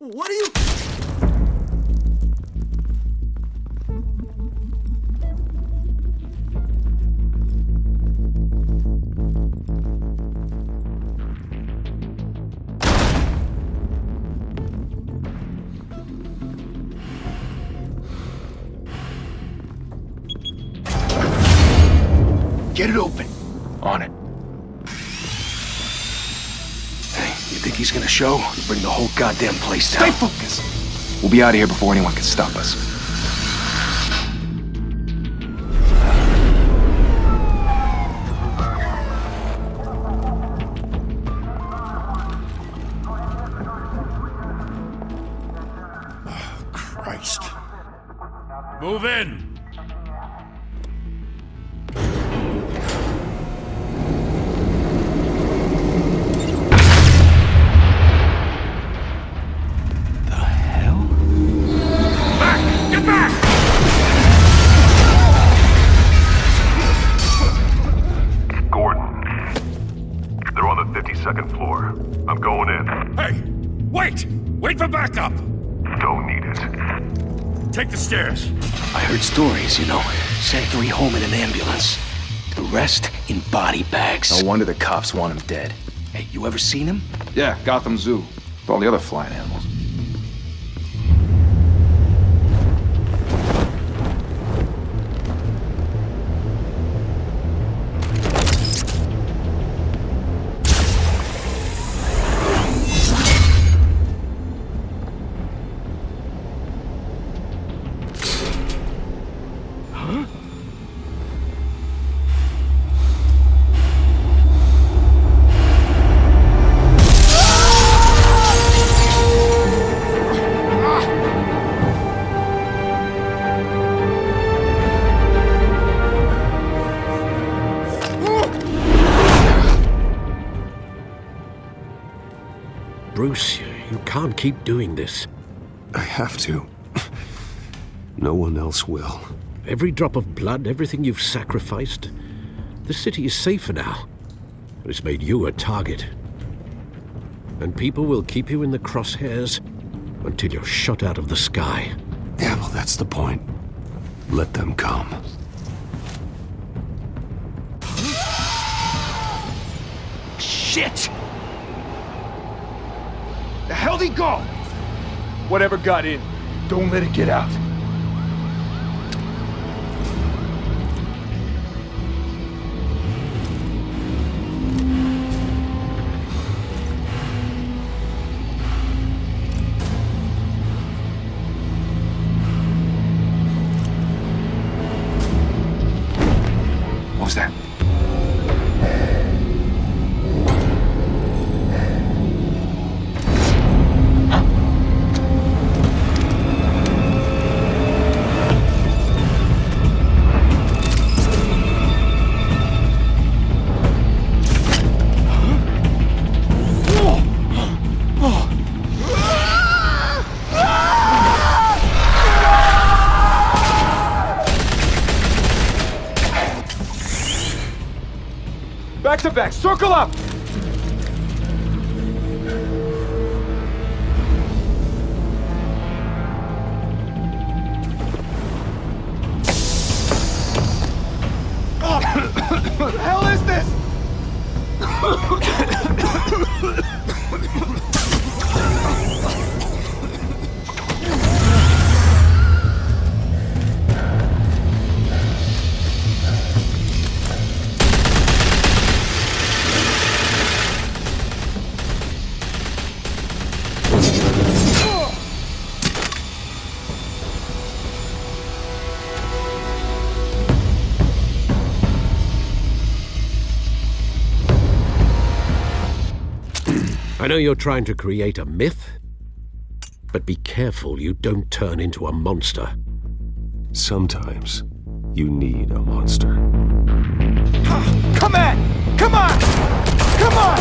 What are you... Get it open. On it. Hey, you think he's gonna show? Bring the whole goddamn place down. Stay focused. We'll be out of here before anyone can stop us. Christ. Move in! Second floor. I'm going in. Hey! Wait! Wait for backup! Don't need it. Take the stairs. I heard stories, you know. Sent 3 home in an ambulance. The rest in body bags. No wonder the cops want him dead. Hey, you ever seen him? Yeah, Gotham Zoo. With all the other flying animals. Bruce, you can't keep doing this. I have to. No one else will. Every drop of blood, everything you've sacrificed. The city is safer now. It's made you a target. And people will keep you in the crosshairs until you're shot out of the sky. Yeah, well, that's the point. Let them come. Shit! The hell'd he go? Whatever got in, don't let it get out. What was that? Back to back, circle up! What the hell is this? I know you're trying to create a myth, but be careful you don't turn into a monster. Sometimes you need a monster. Come on! Come on! Come on!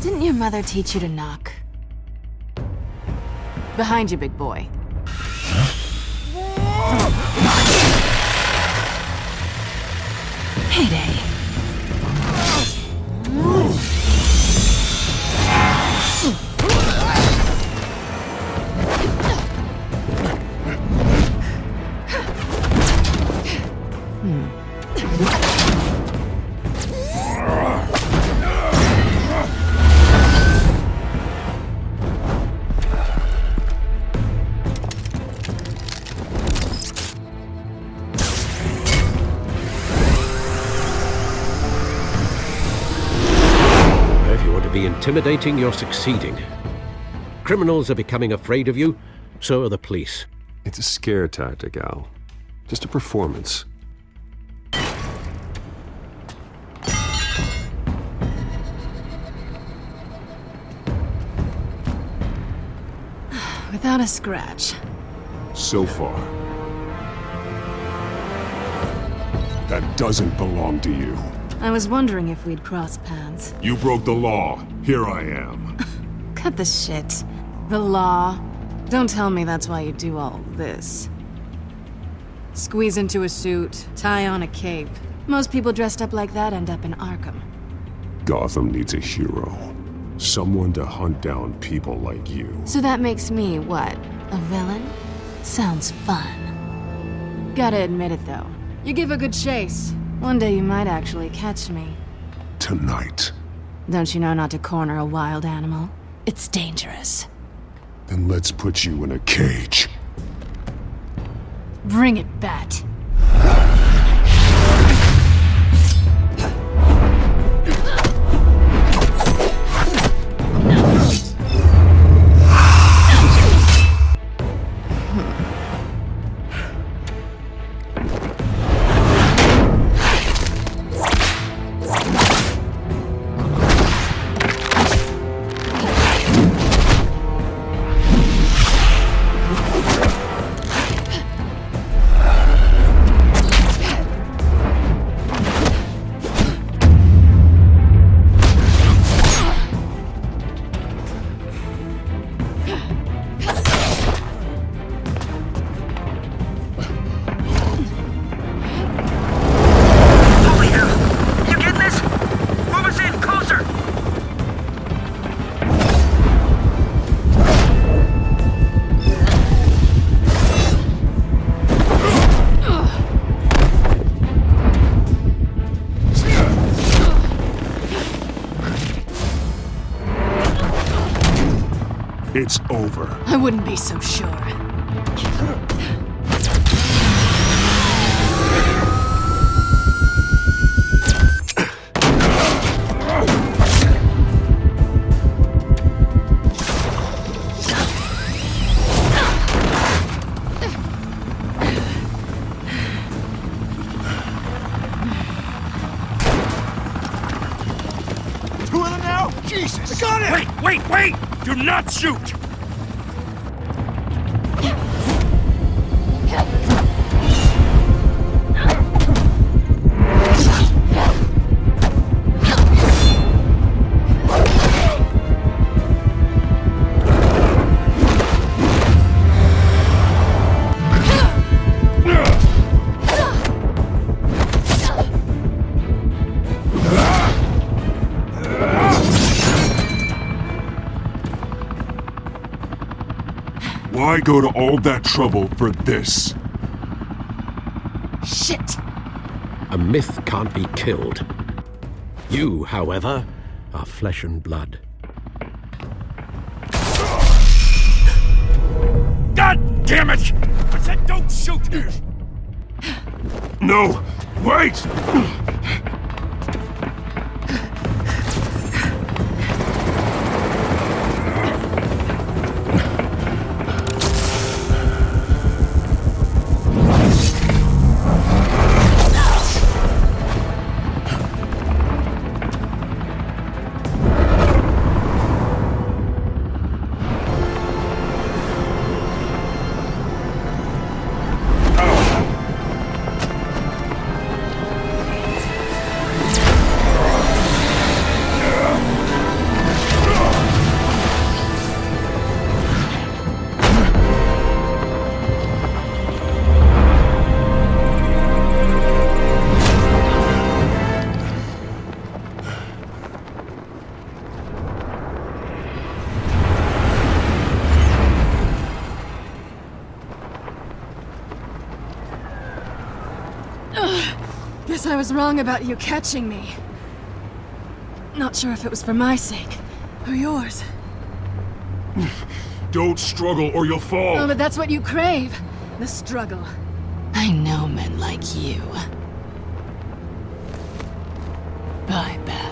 Didn't your mother teach you to knock? Behind you, big boy. Heyday. Intimidating, you're succeeding. Criminals are becoming afraid of you, so are the police. It's a scare tactic, Al. Just a performance. Without a scratch. So far. That doesn't belong to you. I was wondering if we'd cross paths. You broke the law. Here I am. Cut the shit. The law. Don't tell me that's why you do all this. Squeeze into a suit, tie on a cape. Most people dressed up like that end up in Arkham. Gotham needs a hero. Someone to hunt down people like you. So that makes me, what, a villain? Sounds fun. Gotta admit it, though. You give a good chase. One day you might actually catch me. Tonight. Don't you know not to corner a wild animal? It's dangerous. Then let's put you in a cage. Bring it, Bat. It's over. I wouldn't be so sure. Two of them now? Jesus! I got it! Wait! Do not shoot! Why go to all that trouble for this? Shit! A myth can't be killed. You, however, are flesh and blood. God damn it! I said don't shoot! No! Wait! guess I was wrong about you catching me. Not sure if it was for my sake, or yours. Don't struggle or you'll fall! Oh, but that's what you crave. The struggle. I know men like you. I bet.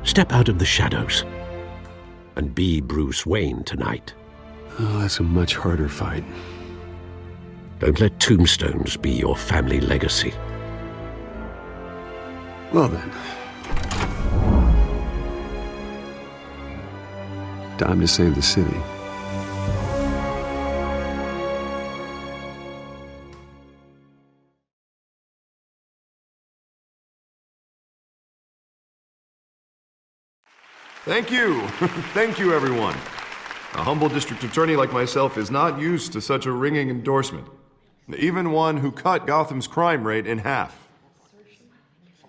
Step out of the shadows and be Bruce Wayne tonight. Oh, that's a much harder fight. Don't let tombstones be your family legacy. Well then. Time to save the city. Thank you. Thank you, everyone. A humble district attorney like myself is not used to such a ringing endorsement. Even one who cut Gotham's crime rate in half.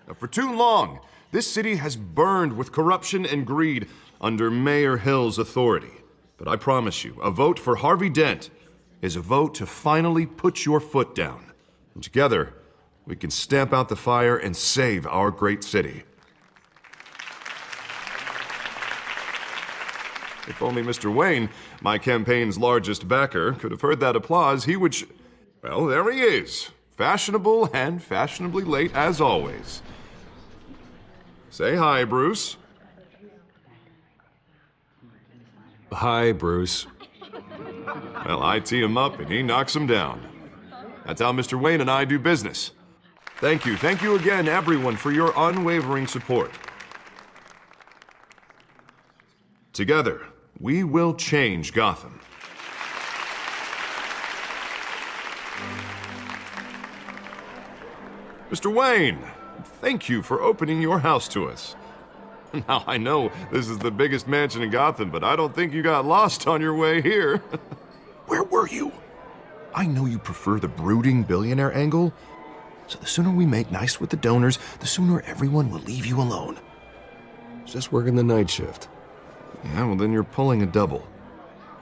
Now, for too long, this city has burned with corruption and greed under Mayor Hill's authority. But I promise you, a vote for Harvey Dent is a vote to finally put your foot down. And together, we can stamp out the fire and save our great city. If only Mr. Wayne, my campaign's largest backer, could have heard that applause, he would well, there he is. Fashionable and fashionably late as always. Say hi, Bruce. Hi, Bruce. Well, I tee him up and he knocks him down. That's how Mr. Wayne and I do business. Thank you again, everyone, for your unwavering support. Together, we will change Gotham. Mr. Wayne, thank you for opening your house to us. Now, I know this is the biggest mansion in Gotham, but I don't think you got lost on your way here. Where were you? I know you prefer the brooding billionaire angle, so the sooner we make nice with the donors, the sooner everyone will leave you alone. Just working the night shift. Yeah, well, then you're pulling a double.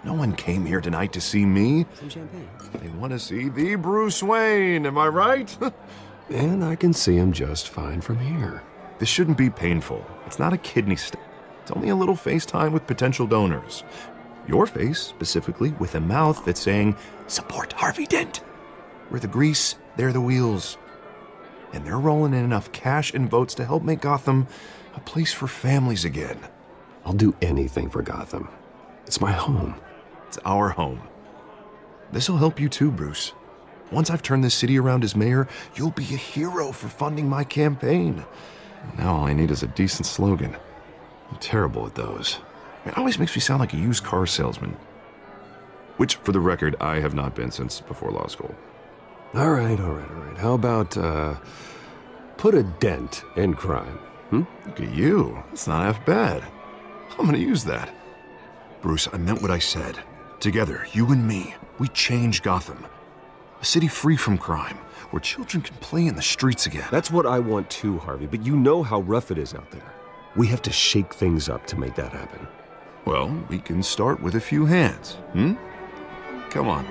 No one came here tonight to see me. Some champagne. They want to see the Bruce Wayne, am I right? And I can see him just fine from here. This shouldn't be painful. It's not a kidney stone. It's only a little FaceTime with potential donors. Your face, specifically, with a mouth that's saying, support Harvey Dent. We're the grease, they're the wheels. And they're rolling in enough cash and votes to help make Gotham a place for families again. I'll do anything for Gotham. It's my home. It's our home. This'll help you too, Bruce. Once I've turned this city around as mayor, you'll be a hero for funding my campaign. Now all I need is a decent slogan. I'm terrible at those. It always makes me sound like a used car salesman. Which, for the record, I have not been since before law school. All right. How about, put a dent in crime? Look at you. That's not half bad. I'm gonna use that. Bruce, I meant what I said. Together, you and me, we change Gotham. A city free from crime, where children can play in the streets again. That's what I want too, Harvey, but you know how rough it is out there. We have to shake things up to make that happen. Well, we can start with a few hands, Come on.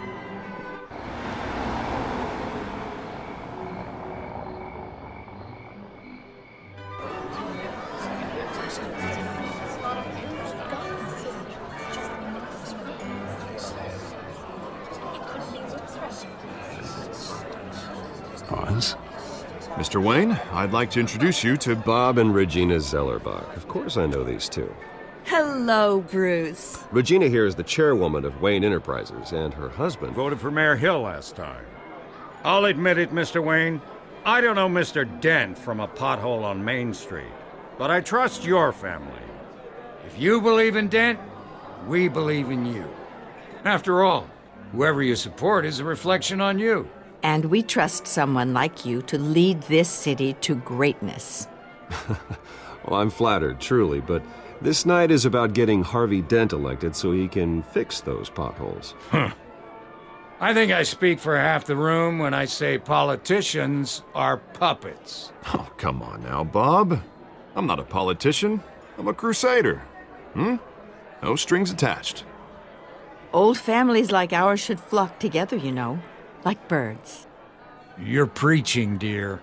Pause. Mr. Wayne, I'd like to introduce you to Bob and Regina Zellerbach. Of course I know these two. Hello, Bruce. Regina here is the chairwoman of Wayne Enterprises, and her husband... Voted for Mayor Hill last time. I'll admit it, Mr. Wayne. I don't know Mr. Dent from a pothole on Main Street, but I trust your family. If you believe in Dent, we believe in you. After all, whoever you support is a reflection on you. And we trust someone like you to lead this city to greatness. Well, I'm flattered, truly, but this night is about getting Harvey Dent elected so he can fix those potholes. I think I speak for half the room when I say politicians are puppets. Oh, come on now, Bob. I'm not a politician. I'm a crusader. No strings attached. Old families like ours should flock together, you know, like birds. You're preaching, dear.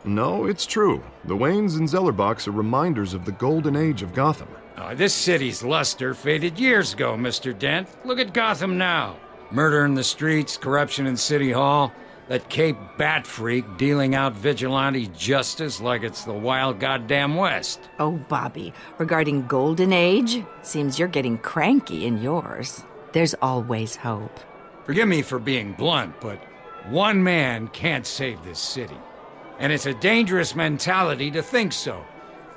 No, it's true. The Waynes and Zellerbachs are reminders of the golden age of Gotham. Oh, this city's luster faded years ago, Mr. Dent. Look at Gotham now. Murder in the streets, corruption in City Hall, that Cape bat freak dealing out vigilante justice like it's the wild goddamn West. Oh, Bobby, regarding Golden Age, it seems you're getting cranky in yours. There's always hope. Forgive me for being blunt, but one man can't save this city. And it's a dangerous mentality to think so.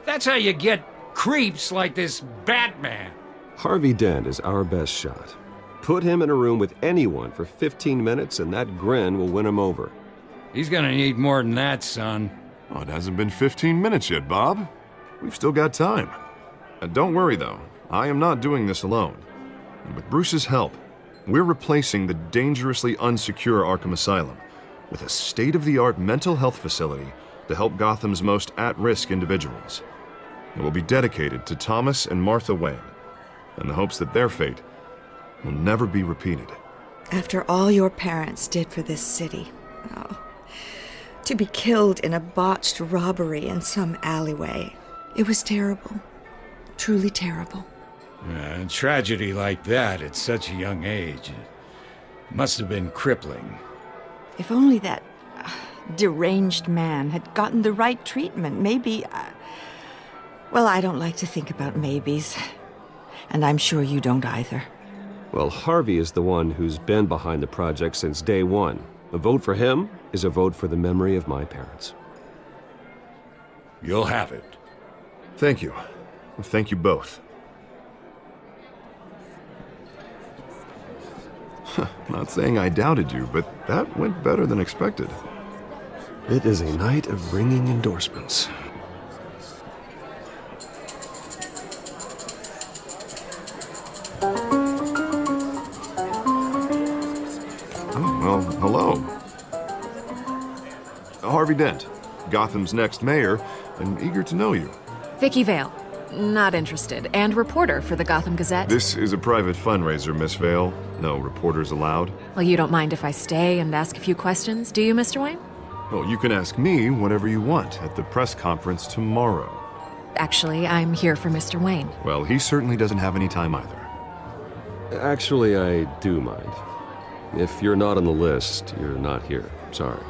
That's how you get creeps like this Batman. Harvey Dent is our best shot. Put him in a room with anyone for 15 minutes and that grin will win him over. He's gonna need more than that, son. Oh, it hasn't been 15 minutes yet, Bob. We've still got time. Don't worry, though. I am not doing this alone. And with Bruce's help, we're replacing the dangerously unsecure Arkham Asylum with a state-of-the-art mental health facility to help Gotham's most at-risk individuals. It will be dedicated to Thomas and Martha Wayne, in the hopes that their fate will never be repeated. After all your parents did for this city, to be killed in a botched robbery in some alleyway, it was terrible. Truly terrible. A tragedy like that at such a young age must have been crippling. If only that deranged man had gotten the right treatment, maybe... well, I don't like to think about maybes. And I'm sure you don't either. Well, Harvey is the one who's been behind the project since day one. A vote for him is a vote for the memory of my parents. You'll have it. Thank you. Thank you both. Not saying I doubted you, but that went better than expected. It is a night of ringing endorsements. Well, hello. Harvey Dent, Gotham's next mayor, and eager to know you. Vicky Vale. Not interested. And reporter for the Gotham Gazette. This is a private fundraiser, Miss Vale. No reporters allowed. Well, you don't mind if I stay and ask a few questions, do you, Mr. Wayne? Well, you can ask me whatever you want at the press conference tomorrow. Actually, I'm here for Mr. Wayne. Well, he certainly doesn't have any time either. Actually, I do mind. If you're not on the list, you're not here. Sorry.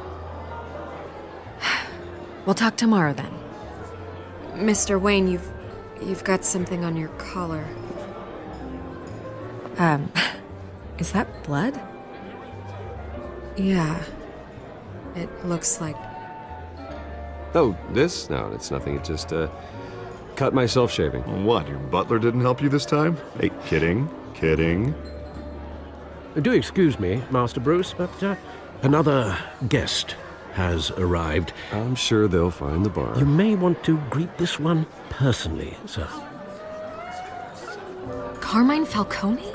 We'll talk tomorrow then. Mr. Wayne, you've got something on your collar. Is that blood? Yeah. It looks like... Oh, this? No, it's nothing. It just, cut myself shaving. What, your butler didn't help you this time? Hey, kidding. Do excuse me, Master Bruce, but another guest has arrived. I'm sure they'll find the bar. You may want to greet this one personally, sir. Carmine Falcone?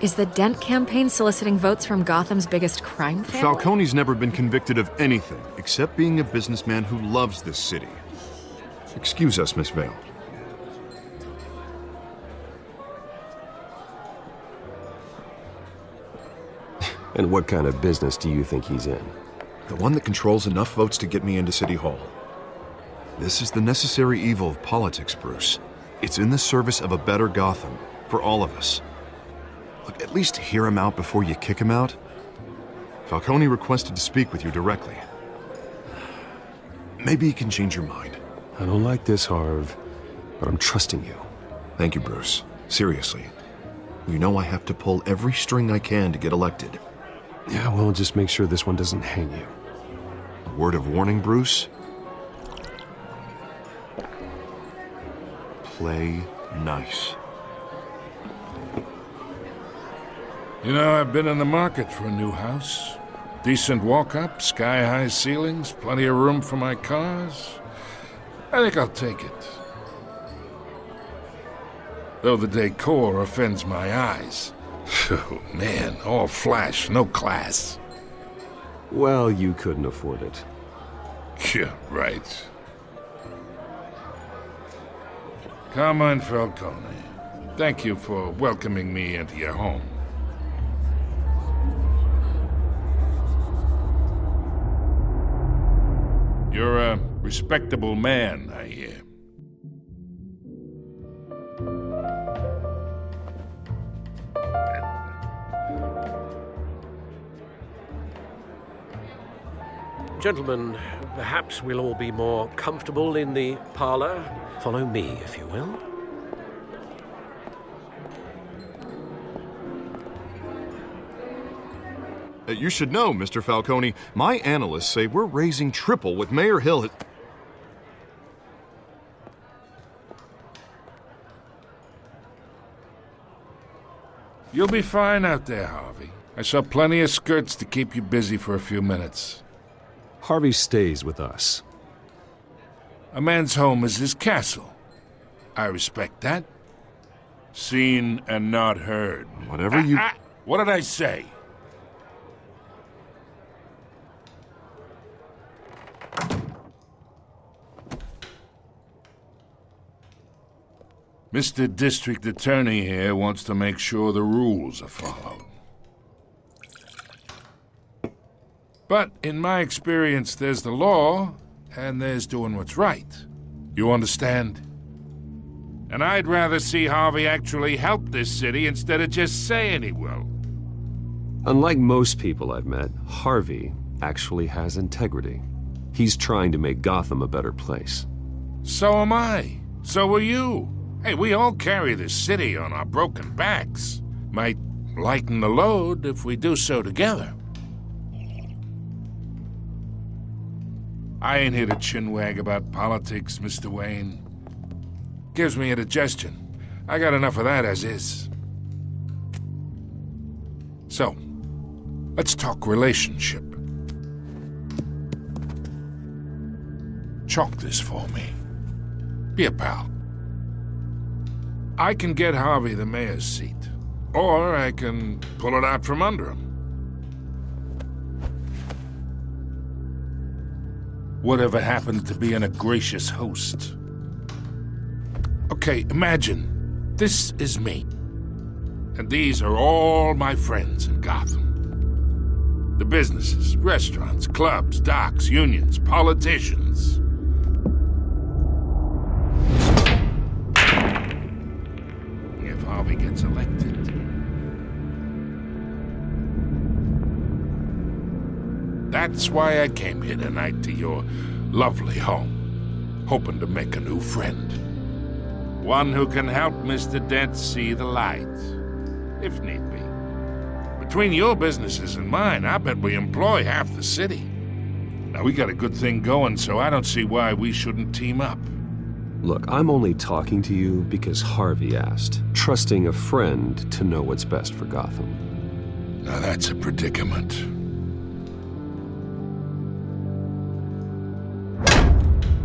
Is the Dent campaign soliciting votes from Gotham's biggest crime family? Falcone's never been convicted of anything except being a businessman who loves this city. Excuse us, Miss Vale. And what kind of business do you think he's in? The one that controls enough votes to get me into City Hall. This is the necessary evil of politics, Bruce. It's in the service of a better Gotham, for all of us. Look, at least hear him out before you kick him out. Falcone requested to speak with you directly. Maybe he can change your mind. I don't like this, Harv, but I'm trusting you. Thank you, Bruce. Seriously. You know I have to pull every string I can to get elected. Yeah, well, just make sure this one doesn't hang you. A word of warning, Bruce? Play nice. You know, I've been in the market for a new house. Decent walk-up, sky-high ceilings, plenty of room for my cars. I think I'll take it. Though the decor offends my eyes. Oh, man, all flash, no class. Well, you couldn't afford it. Yeah, right. Carmine Falcone, thank you for welcoming me into your home. You're a respectable man, I hear. Gentlemen, perhaps we'll all be more comfortable in the parlor. Follow me, if you will. You should know, Mr. Falcone, my analysts say we're raising triple what Mayor Hill has... You'll be fine out there, Harvey. I saw plenty of skirts to keep you busy for a few minutes. Harvey stays with us. A man's home is his castle. I respect that. Seen and not heard. Whatever you... What did I say? Mr. District Attorney here wants to make sure the rules are followed. But in my experience, there's the law, and there's doing what's right. You understand? And I'd rather see Harvey actually help this city instead of just saying he will. Unlike most people I've met, Harvey actually has integrity. He's trying to make Gotham a better place. So am I. So are you. Hey, we all carry this city on our broken backs. Might lighten the load if we do so together. I ain't here to chinwag about politics, Mr. Wayne. Gives me indigestion. I got enough of that as is. So, let's talk relationship. Chalk this for me. Be a pal. I can get Harvey the mayor's seat, or I can pull it out from under him. Whatever happened to being a gracious host? Okay, imagine, this is me. And these are all my friends in Gotham. The businesses, restaurants, clubs, docks, unions, politicians. If Harvey gets elected... That's why I came here tonight to your lovely home, hoping to make a new friend. One who can help Mr. Dent see the light, if need be. Between your businesses and mine, I bet we employ half the city. Now, we got a good thing going, so I don't see why we shouldn't team up. Look, I'm only talking to you because Harvey asked, trusting a friend to know what's best for Gotham. Now that's a predicament.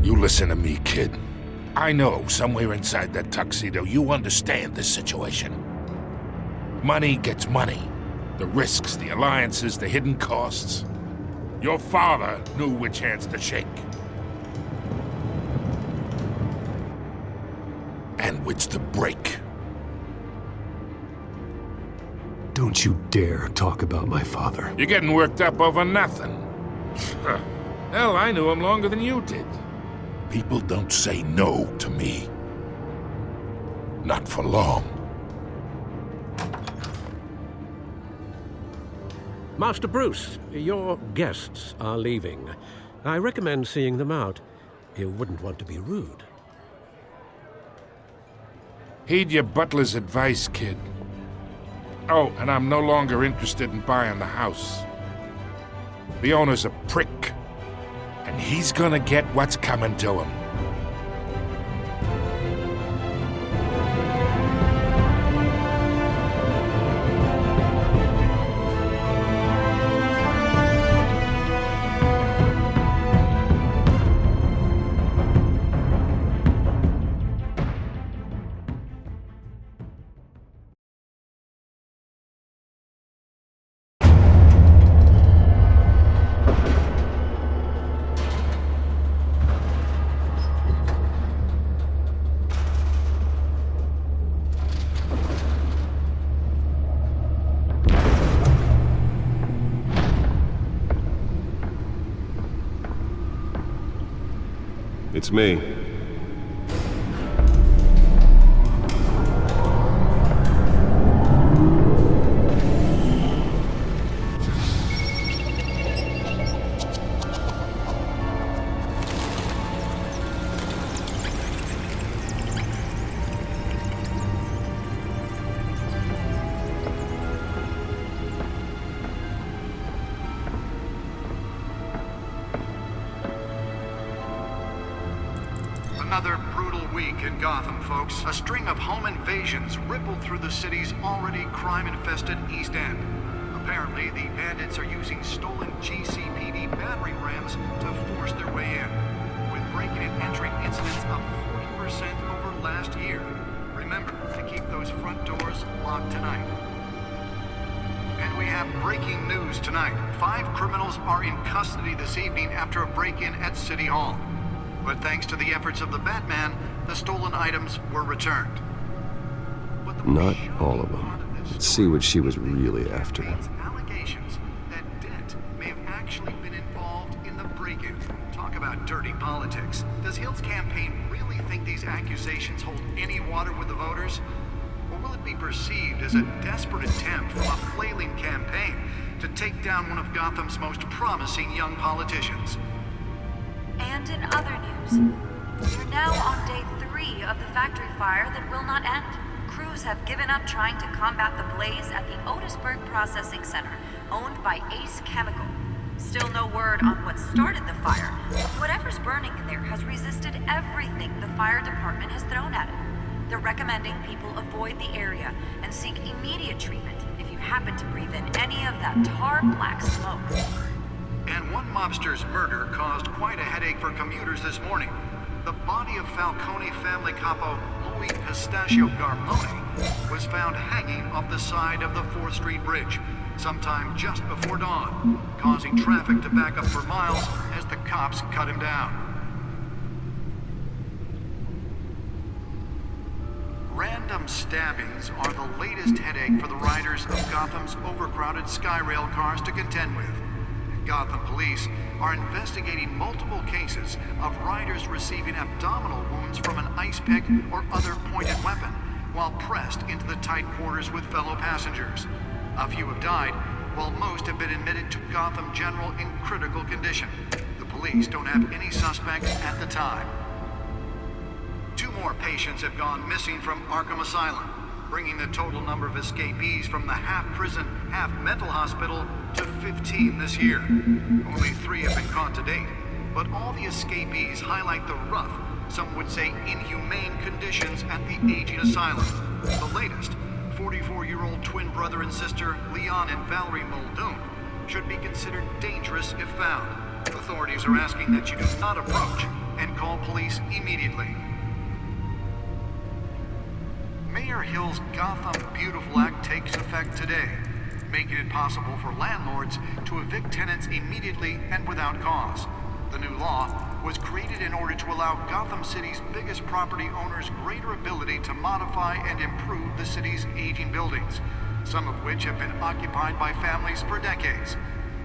You listen to me, kid. I know somewhere inside that tuxedo you understand this situation. Money gets money. The risks, the alliances, the hidden costs. Your father knew which hands to shake. And which to break. Don't you dare talk about my father. You're getting worked up over nothing. Hell, I knew him longer than you did. People don't say no to me. Not for long. Master Bruce, your guests are leaving. I recommend seeing them out. You wouldn't want to be rude. Heed your butler's advice, kid. Oh, and I'm no longer interested in buying the house. The owner's a prick. And he's gonna get what's coming to him. It's me. Another brutal week in Gotham, folks. A string of home invasions rippled through the city's already crime-infested East End. Apparently, the bandits are using stolen GCPD battering rams to force their way in, with breaking and entering incidents up 40% over last year. Remember to keep those front doors locked tonight. And we have breaking news tonight. 5 criminals are in custody this evening after a break-in at City Hall. But thanks to the efforts of the Batman, the stolen items were returned. Not all of them. Let's see what she was really after. Allegations that Dent may have actually been involved in the break-in. Talk about dirty politics. Does Hill's campaign really think these accusations hold any water with the voters? Or will it be perceived as a desperate attempt from a flailing campaign to take down one of Gotham's most promising young politicians? And in other news, we're now on day 3 of the factory fire that will not end. Crews have given up trying to combat the blaze at the Otisburg Processing Center, owned by Ace Chemical. Still no word on what started the fire, but whatever's burning in there has resisted everything the fire department has thrown at it. They're recommending people avoid the area and seek immediate treatment if you happen to breathe in any of that tar black smoke. And one mobster's murder caused quite a headache for commuters this morning. The body of Falcone family capo Louis Pistachio Garmone was found hanging off the side of the 4th Street Bridge sometime just before dawn, causing traffic to back up for miles as the cops cut him down. Random stabbings are the latest headache for the riders of Gotham's overcrowded Skyrail cars to contend with. Gotham police are investigating multiple cases of riders receiving abdominal wounds from an ice pick or other pointed weapon while pressed into the tight quarters with fellow passengers. A few have died, while most have been admitted to Gotham General in critical condition. The police don't have any suspects at the time. 2 more patients have gone missing from Arkham Asylum, bringing the total number of escapees from the half-prison, half-mental hospital to 15 this year. Only 3 have been caught to date, but all the escapees highlight the rough, some would say inhumane conditions at the aging asylum. The latest, 44-year-old twin brother and sister Leon and Valerie Muldoon, should be considered dangerous if found. Authorities are asking that you do not approach and call police immediately. Mayor Hill's Gotham Beautiful Act takes effect today, making it possible for landlords to evict tenants immediately and without cause. The new law was created in order to allow Gotham City's biggest property owners greater ability to modify and improve the city's aging buildings, some of which have been occupied by families for decades.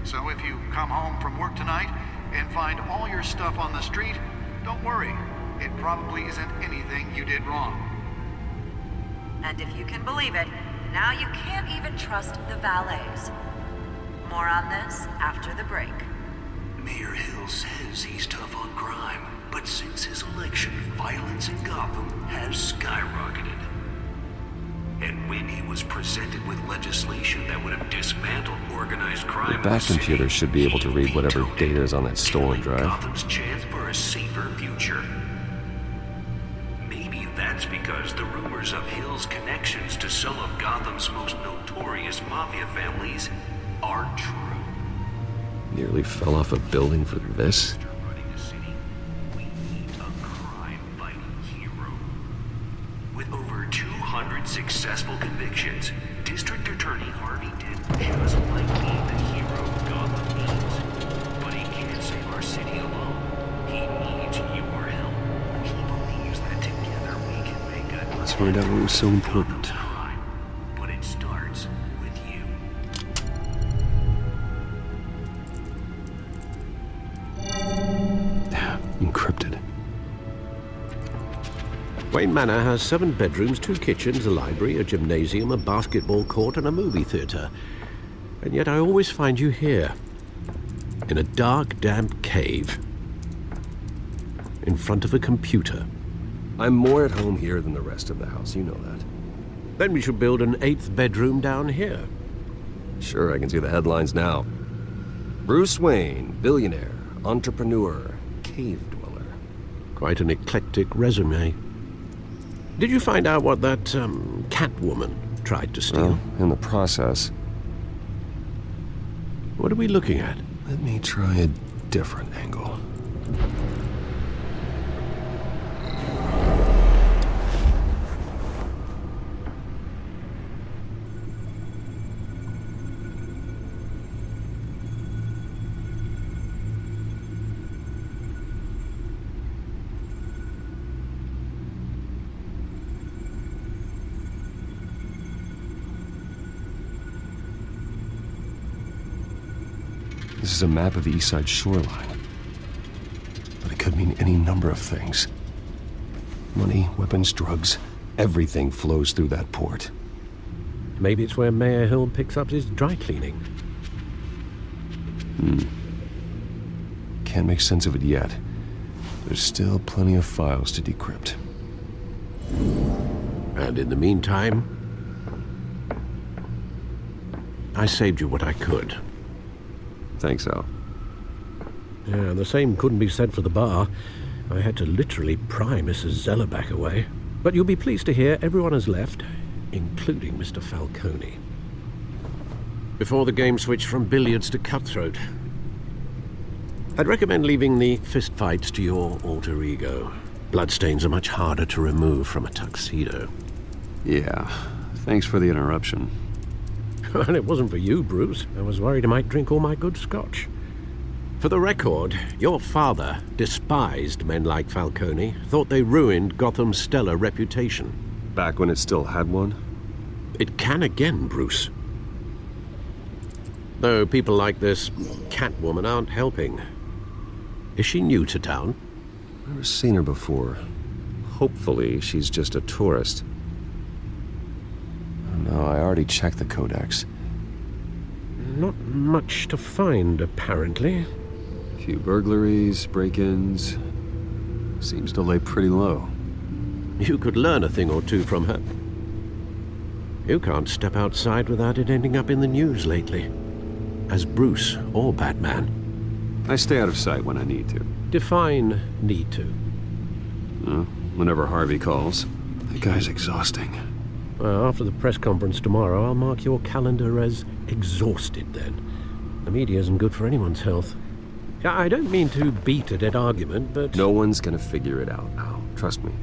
So if you come home from work tonight and find all your stuff on the street, don't worry. It probably isn't anything you did wrong. And if you can believe it, now you can't even trust the valets. More on this after the break. Mayor Hill says he's tough on crime, but since his election, violence in Gotham has skyrocketed. And when he was presented with legislation that would have dismantled organized crime, The back computer should be able to read whatever data is on that stolen drive. Gotham's chance for a safer future. Maybe that's because the rumors of Hill's connections to some of Gotham's most notorious mafia families aren't true. Nearly fell off a building for this? With over 200 successful convictions, District Attorney Harvey Dent just might be the hero Gotham needs. But he can't save our city alone. He needs your help. He believes that together we can make a... Let's find out what was so important. But it starts with you. Encrypted. Wayne Manor has 7 bedrooms, 2 kitchens, a library, a gymnasium, a basketball court, and a movie theater. And yet I always find you here, in a dark, damp cave, in front of a computer. I'm more at home here than the rest of the house, you know that. Then we should build an 8th bedroom down here. Sure, I can see the headlines now. Bruce Wayne, billionaire, entrepreneur, cave dweller. Quite an eclectic resume. Did you find out what that, Catwoman tried to steal? Well, in the process. What are we looking at? Let me try a different angle. This is a map of the East Side shoreline. But it could mean any number of things. Money, weapons, drugs, everything flows through that port. Maybe it's where Mayor Hill picks up his dry cleaning. Can't make sense of it yet. There's still plenty of files to decrypt. And in the meantime, I saved you what I could. Thanks, Al. Yeah, the same couldn't be said for the bar. I had to literally pry Mrs. Zellerback away. But you'll be pleased to hear everyone has left, including Mr. Falcone. Before the game switched from billiards to cutthroat. I'd recommend leaving the fistfights to your alter ego. Bloodstains are much harder to remove from a tuxedo. Yeah, thanks for the interruption. And it wasn't for you, Bruce. I was worried I might drink all my good scotch. For the record, your father despised men like Falcone, thought they ruined Gotham's stellar reputation. Back when it still had one? It can again, Bruce. Though people like this Catwoman aren't helping. Is she new to town? Never seen her before. Hopefully, she's just a tourist. No, I already checked the codex. Not much to find, apparently. A few burglaries, break-ins. Seems to lay pretty low. You could learn a thing or two from her. You can't step outside without it ending up in the news lately. As Bruce or Batman. I stay out of sight when I need to. Define need to. Whenever Harvey calls. That guy's exhausting. Well, after the press conference tomorrow, I'll mark your calendar as exhausted then. The media isn't good for anyone's health. I don't mean to beat a dead argument, but... No one's gonna figure it out now. Trust me.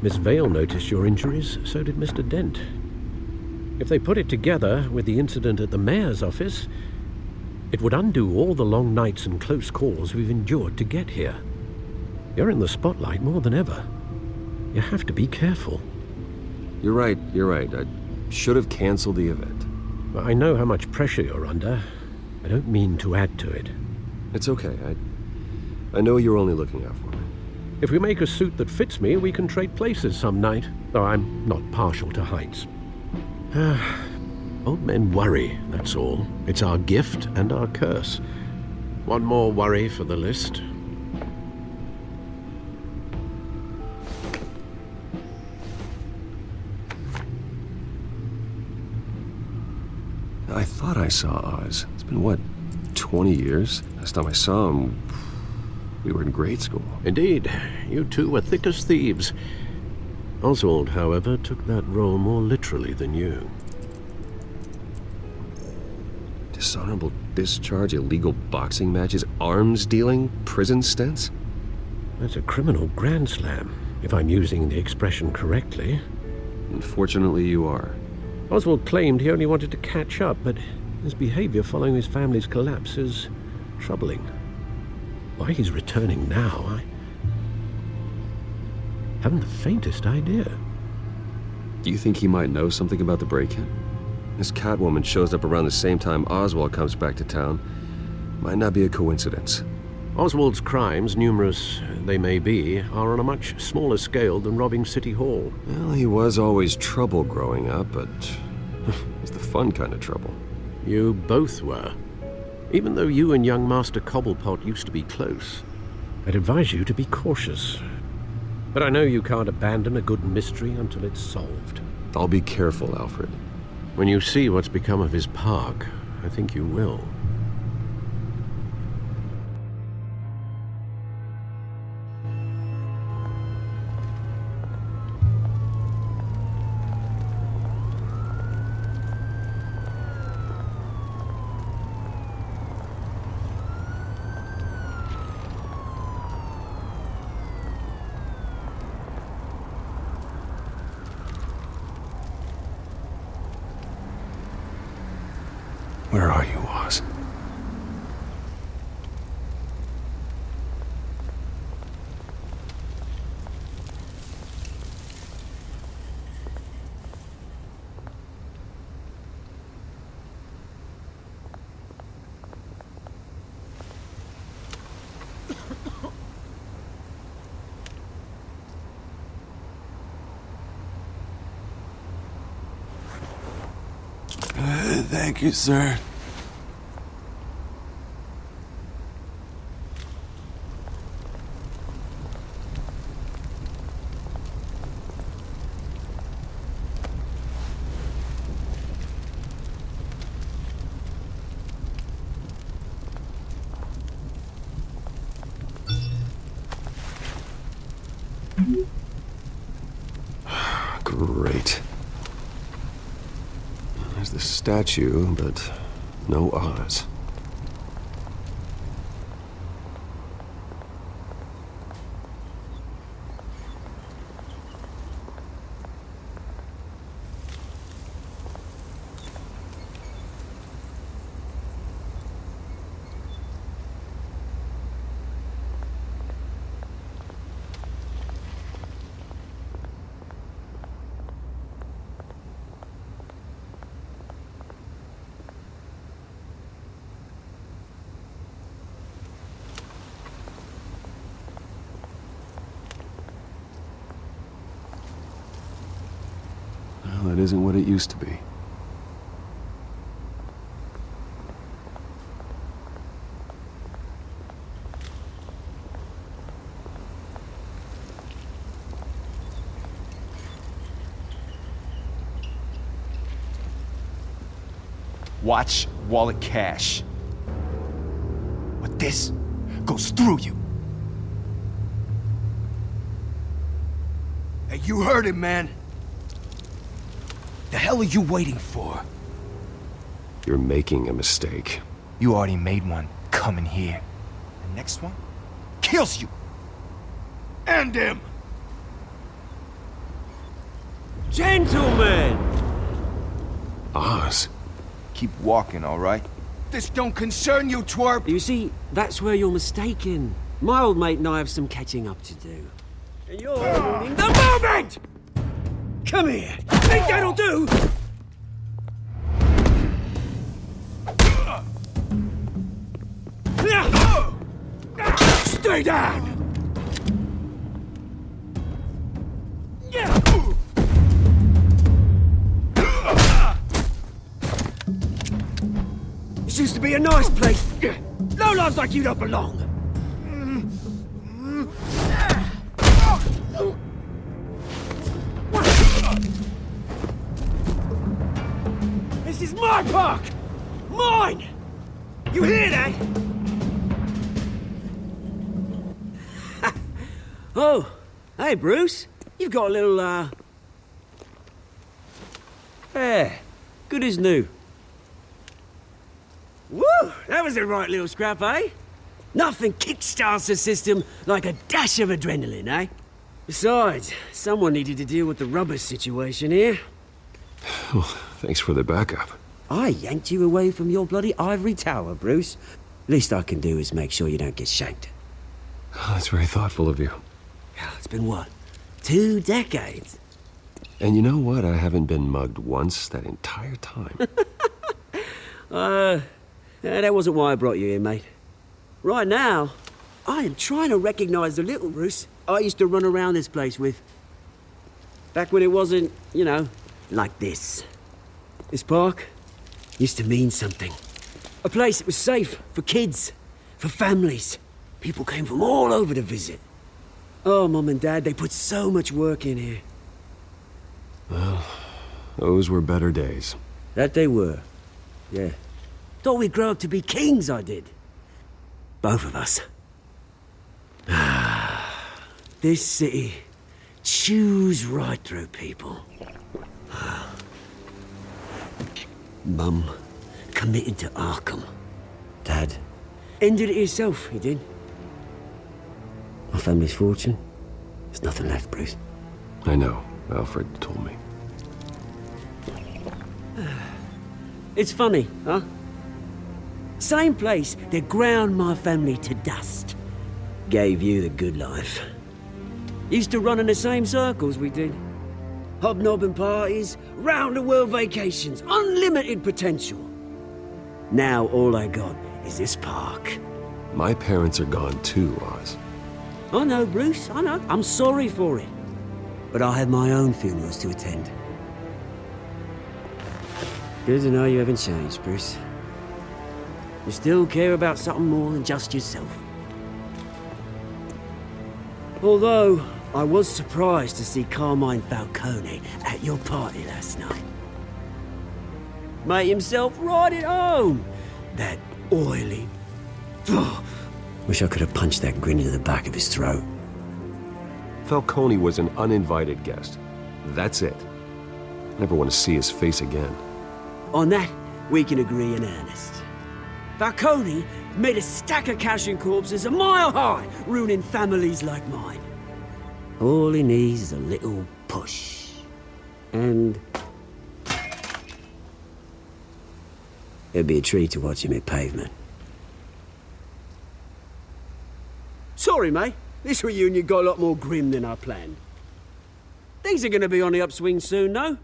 Miss Vale noticed your injuries, so did Mr. Dent. If they put it together with the incident at the mayor's office, it would undo all the long nights and close calls we've endured to get here. You're in the spotlight more than ever. You have to be careful. You're right. I should have canceled the event. I know how much pressure you're under. I don't mean to add to it. It's okay. I know you're only looking out for me. If we make a suit that fits me, we can trade places some night. Though I'm not partial to heights. Old men worry, that's all. It's our gift and our curse. One more worry for the list. I thought I saw Oz. It's been, what, 20 years? Last time I saw him, we were in grade school. Indeed. You two were thick as thieves. Oswald, however, took that role more literally than you. Dishonorable discharge, illegal boxing matches, arms dealing, prison stints? That's a criminal grand slam, if I'm using the expression correctly. Unfortunately, you are. Oswald claimed he only wanted to catch up, but his behavior following his family's collapse is troubling. Why he's returning now, I haven't the faintest idea. Do you think he might know something about the break-in? This Catwoman shows up around the same time Oswald comes back to town. Might not be a coincidence. Oswald's crimes, numerous they may be, are on a much smaller scale than robbing City Hall. Well, he was always trouble growing up, but it's the fun kind of trouble. You both were. Even though you and young Master Cobblepot used to be close, I'd advise you to be cautious. But I know you can't abandon a good mystery until it's solved. I'll be careful, Alfred. When you see what's become of his park, I think you will. Where are you, Oz? Thank you, sir. Great. There's the statue, but no Oz. Well, that isn't what it used to be. Watch wallet cash. But this goes through you. Hey, you heard it, man. The hell are you waiting for? You're making a mistake. You already made one coming here. The next one kills you. And him. Gentlemen! Oz. Keep walking, all right? This don't concern you, twerp! You see, that's where you're mistaken. My old mate and I have some catching up to do. And you're ruining the moment! Come here! Think that'll do? Stay down! This used to be a nice place. No lives like you don't belong. This is my park! Mine! You hear that? Oh, hey, Bruce. You've got a little, Yeah, good as new. Woo! That was a right little scrap, eh? Nothing kickstarts the system like a dash of adrenaline, eh? Besides, someone needed to deal with the rubber situation here. Well, thanks for the backup. I yanked you away from your bloody ivory tower, Bruce. Least I can do is make sure you don't get shanked. Oh, that's very thoughtful of you. It's been what? 2 decades? And you know what? I haven't been mugged once that entire time. That wasn't why I brought you here, mate. Right now, I am trying to recognize the little Bruce I used to run around this place with. Back when it wasn't, you know, like this. This park used to mean something. A place that was safe for kids, for families. People came from all over to visit. Oh, Mum and Dad, they put so much work in here. Well, those were better days. That they were. Yeah. Thought we'd grow up to be kings, I did. Both of us. This city chews right through people. Mum committed to Arkham. Dad ended it himself, he did. My family's fortune, there's nothing left, Bruce. I know. Alfred told me. It's funny, huh? Same place that ground my family to dust. Gave you the good life. Used to run in the same circles we did. Hobnobbing parties, round-the-world vacations, unlimited potential. Now all I got is this park. My parents are gone too, Oz. I know, Bruce, I know. I'm sorry for it. But I have my own funerals to attend. Good to know you haven't changed, Bruce. You still care about something more than just yourself. Although, I was surprised to see Carmine Falcone at your party last night. Made himself right at home. That oily... Wish I could have punched that grin into the back of his throat. Falcone was an uninvited guest. That's it. Never want to see his face again. On that, we can agree in earnest. Falcone made a stack of cash and corpses a mile high, ruining families like mine. All he needs is a little push. And... it'd be a treat to watch him hit pavement. Sorry, mate. This reunion got a lot more grim than I planned. Things are gonna be on the upswing soon, though.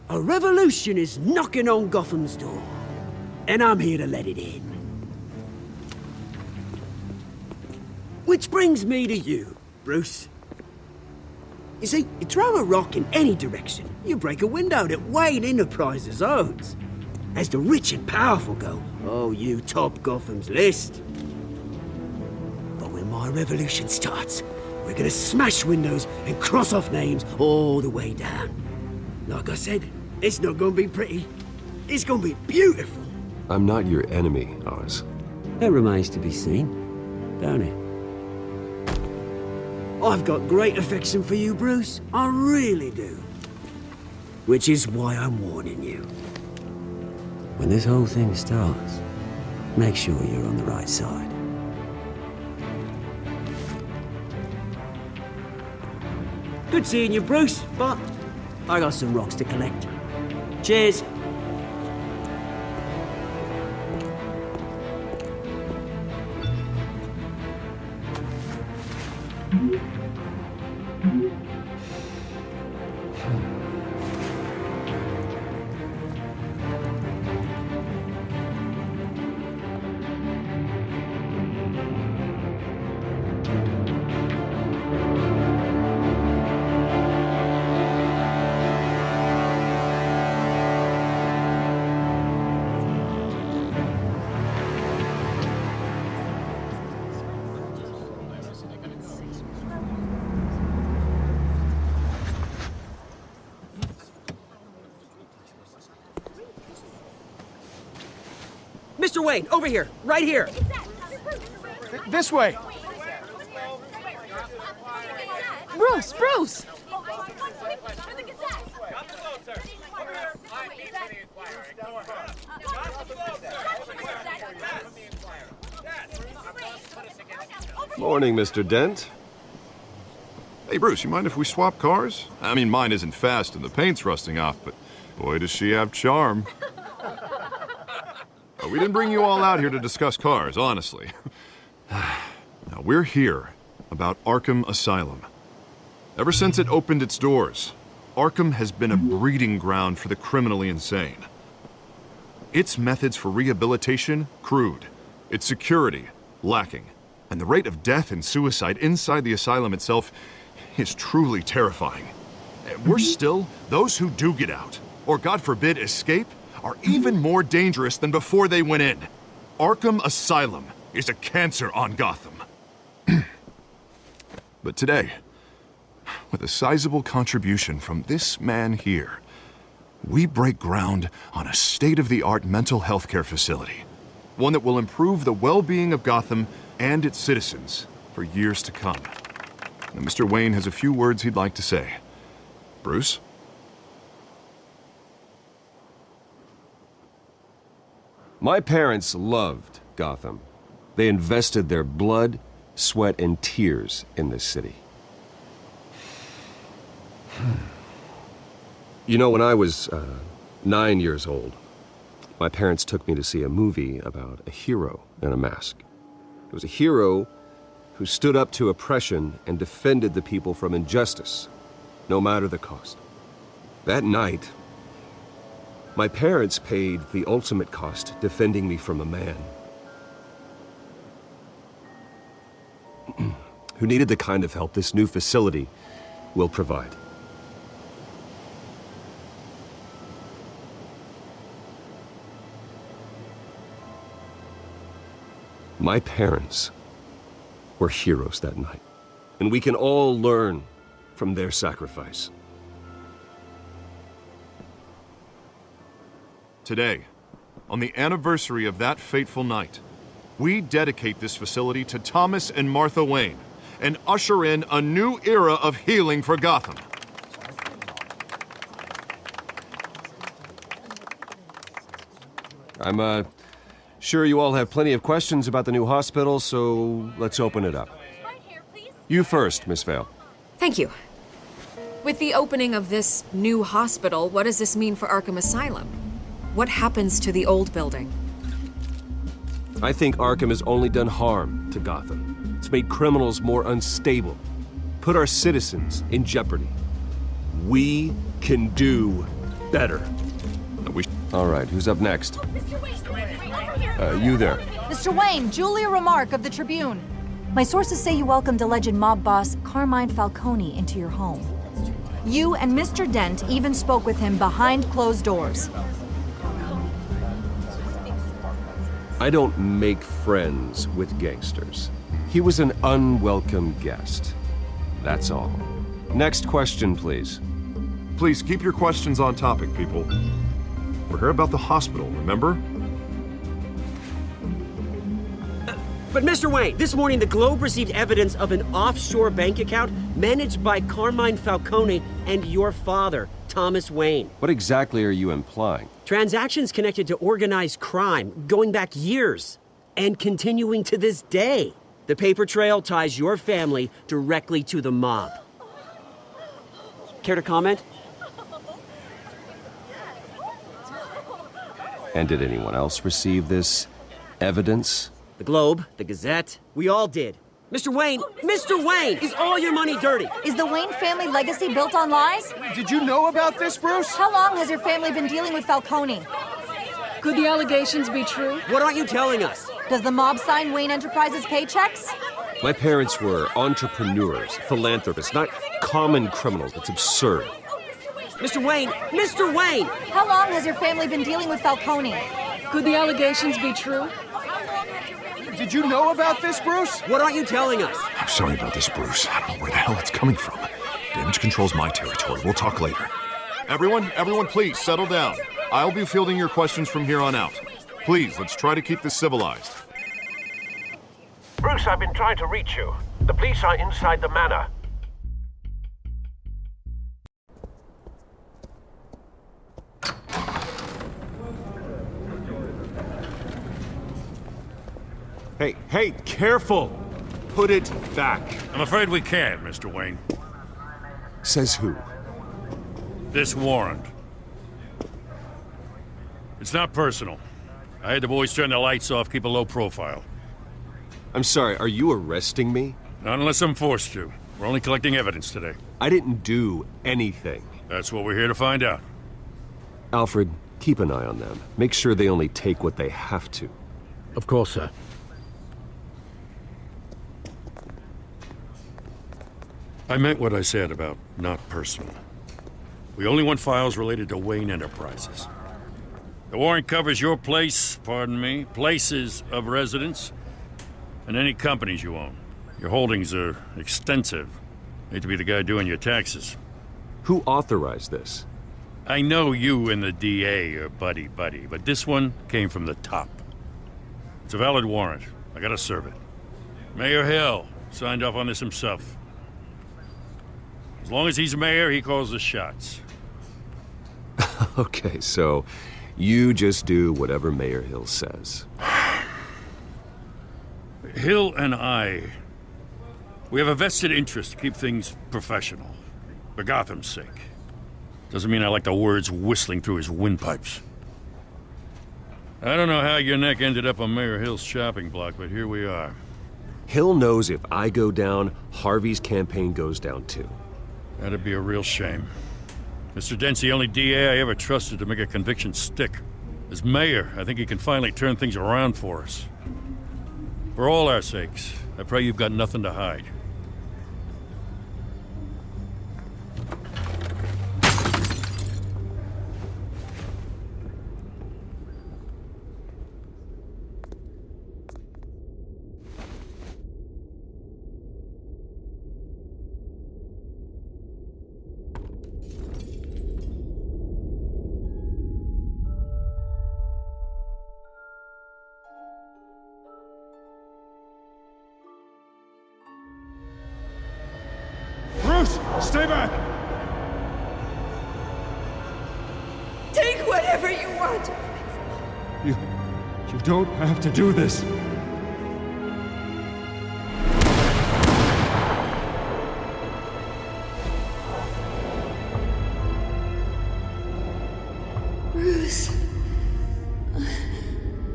A revolution is knocking on Gotham's door. And I'm here to let it in. Which brings me to you, Bruce. You see, you throw a rock in any direction, you break a window that Wayne Enterprises owns. As the rich and powerful go, oh, you top Gotham's list. But when my revolution starts, we're gonna smash windows and cross off names all the way down. Like I said, it's not gonna be pretty. It's gonna be beautiful. I'm not your enemy, Oz. That remains to be seen, don't it? I've got great affection for you, Bruce. I really do. Which is why I'm warning you. When this whole thing starts, make sure you're on the right side. Good seeing you, Bruce, but I got some rocks to collect. Cheers. Mr. Wayne, over here, right here. This way. Bruce, Bruce! Morning, Mr. Dent. Hey, Bruce, you mind if we swap cars? I mean, mine isn't fast and the paint's rusting off, but boy, does she have charm. We didn't bring you all out here to discuss cars, honestly. Now, we're here about Arkham Asylum. Ever since it opened its doors, Arkham has been a breeding ground for the criminally insane. Its methods for rehabilitation, crude. It's security lacking. And the rate of death and suicide inside the asylum itself is truly terrifying. Worse still, those who do get out, or God forbid escape, are even more dangerous than before they went in. Arkham Asylum is a cancer on Gotham. But today, with a sizable contribution from this man here, we break ground on a state-of-the-art mental health care facility. One that will improve the well-being of Gotham and its citizens for years to come. Now, Mr. Wayne has a few words he'd like to say. Bruce? My parents loved Gotham. They invested their blood, sweat, and tears in this city. You know, when I was 9 years old, my parents took me to see a movie about a hero in a mask. It was a hero who stood up to oppression and defended the people from injustice, no matter the cost. That night, my parents paid the ultimate cost defending me from a man who needed the kind of help this new facility will provide. My parents were heroes that night, and we can all learn from their sacrifice. Today, on the anniversary of that fateful night, we dedicate this facility to Thomas and Martha Wayne and usher in a new era of healing for Gotham. I'm sure you all have plenty of questions about the new hospital, so let's open it up. You first, Miss Vale. Thank you. With the opening of this new hospital, what does this mean for Arkham Asylum? What happens to the old building? I think Arkham has only done harm to Gotham. It's made criminals more unstable, put our citizens in jeopardy. We can do better. All right, who's up next? You there. Mr. Wayne, Julia Remark of the Tribune. My sources say you welcomed alleged mob boss Carmine Falcone into your home. You and Mr. Dent even spoke with him behind closed doors. I don't make friends with gangsters. He was an unwelcome guest. That's all. Next question, please. Please keep your questions on topic, people. We're here about the hospital, remember? But Mr. Wayne, this morning the Globe received evidence of an offshore bank account managed by Carmine Falcone and your father, Thomas Wayne. What exactly are you implying? Transactions connected to organized crime going back years and continuing to this day. The paper trail ties your family directly to the mob. Care to comment? And did anyone else receive this evidence? The Globe, the Gazette, we all did. Mr. Wayne, is all your money dirty? Is the Wayne family legacy built on lies? Did you know about this, Bruce? How long has your family been dealing with Falcone? Could the allegations be true? What aren't you telling us? Does the mob sign Wayne Enterprises paychecks? My parents were entrepreneurs, philanthropists, not common criminals. That's absurd. Mr. Wayne! How long has your family been dealing with Falcone? Could the allegations be true? Did you know about this, Bruce? What aren't you telling us? I'm sorry about this, Bruce. I don't know where the hell it's coming from. Damage control's my territory. We'll talk later. Everyone, please settle down. I'll be fielding your questions from here on out. Please, let's try to keep this civilized. Bruce, I've been trying to reach you. The police are inside the manor. Hey, careful! Put it back. I'm afraid we can't, Mr. Wayne. Says who? This warrant. It's not personal. I had the boys turn the lights off, keep a low profile. I'm sorry, are you arresting me? Not unless I'm forced to. We're only collecting evidence today. I didn't do anything. That's what we're here to find out. Alfred, keep an eye on them. Make sure they only take what they have to. Of course, sir. I meant what I said about not personal. We only want files related to Wayne Enterprises. The warrant covers your place, pardon me, places of residence, and any companies you own. Your holdings are extensive. Hate to be the guy doing your taxes. Who authorized this? I know you and the DA are buddy-buddy, but this one came from the top. It's a valid warrant. I gotta serve it. Mayor Hill signed off on this himself. As long as he's mayor, he calls the shots. Okay, so you just do whatever Mayor Hill says. Hill and we have a vested interest to keep things professional, for Gotham's sake. Doesn't mean I like the words whistling through his windpipes. I don't know how your neck ended up on Mayor Hill's chopping block, but here we are. Hill knows if I go down, Harvey's campaign goes down too. That'd be a real shame. Mr. Dent's the only DA I ever trusted to make a conviction stick. As mayor, I think he can finally turn things around for us. For all our sakes, I pray you've got nothing to hide. Stay back! Take whatever you want. You don't have to do this. Bruce.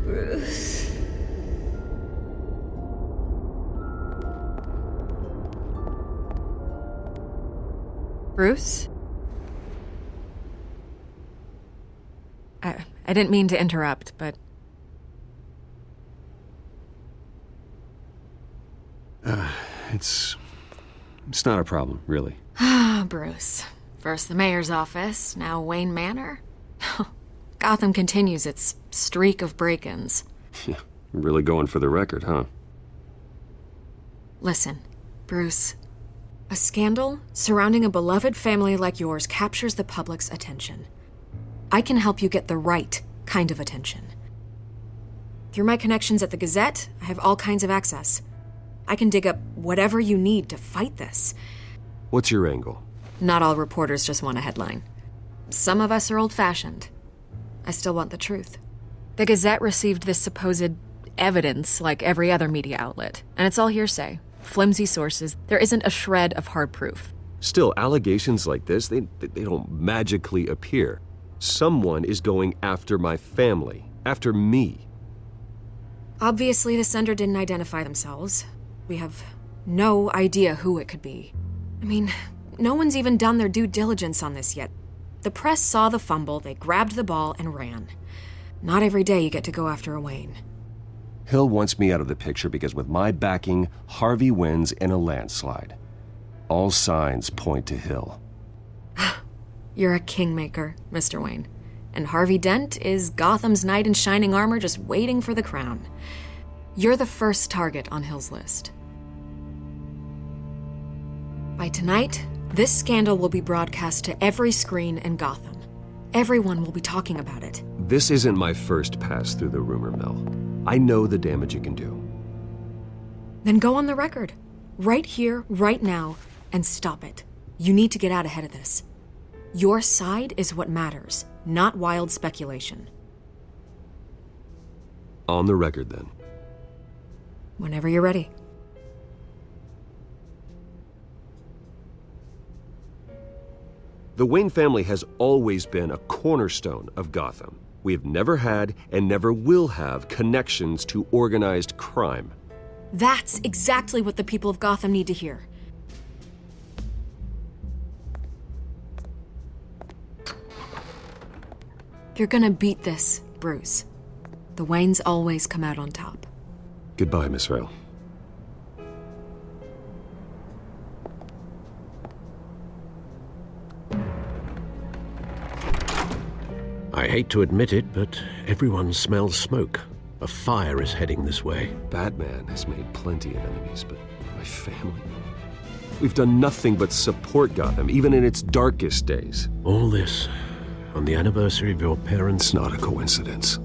Bruce. Bruce? I didn't mean to interrupt, but... It's not a problem, really. Ah, Bruce. First the mayor's office, now Wayne Manor. Gotham continues its streak of break-ins. Really going for the record, huh? Listen, Bruce. A scandal surrounding a beloved family like yours captures the public's attention. I can help you get the right kind of attention. Through my connections at the Gazette, I have all kinds of access. I can dig up whatever you need to fight this. What's your angle? Not all reporters just want a headline. Some of us are old-fashioned. I still want the truth. The Gazette received this supposed evidence like every other media outlet, and it's all hearsay. Flimsy sources. There isn't a shred of hard proof. Still, allegations like this, they don't magically appear. Someone is going after my family, after me. Obviously, the sender didn't identify themselves. We have no idea who it could be. I mean, no one's even done their due diligence on this yet. The press saw the fumble, they grabbed the ball and ran. Not every day you get to go after a Wayne. Hill wants me out of the picture because with my backing, Harvey wins in a landslide. All signs point to Hill. You're a kingmaker, Mr. Wayne. And Harvey Dent is Gotham's knight in shining armor just waiting for the crown. You're the first target on Hill's list. By tonight, this scandal will be broadcast to every screen in Gotham. Everyone will be talking about it. This isn't my first pass through the rumor mill. I know the damage it can do. Then go on the record. Right here, right now, and stop it. You need to get out ahead of this. Your side is what matters, not wild speculation. On the record, then. Whenever you're ready. The Wayne family has always been a cornerstone of Gotham. We have never had and never will have connections to organized crime. That's exactly what the people of Gotham need to hear. You're gonna beat this, Bruce. The Waynes always come out on top. Goodbye, Miss Vale. I hate to admit it, but everyone smells smoke. A fire is heading this way. Batman has made plenty of enemies, but my family... We've done nothing but support Gotham, even in its darkest days. All this on the anniversary of your parents'... It's not a coincidence.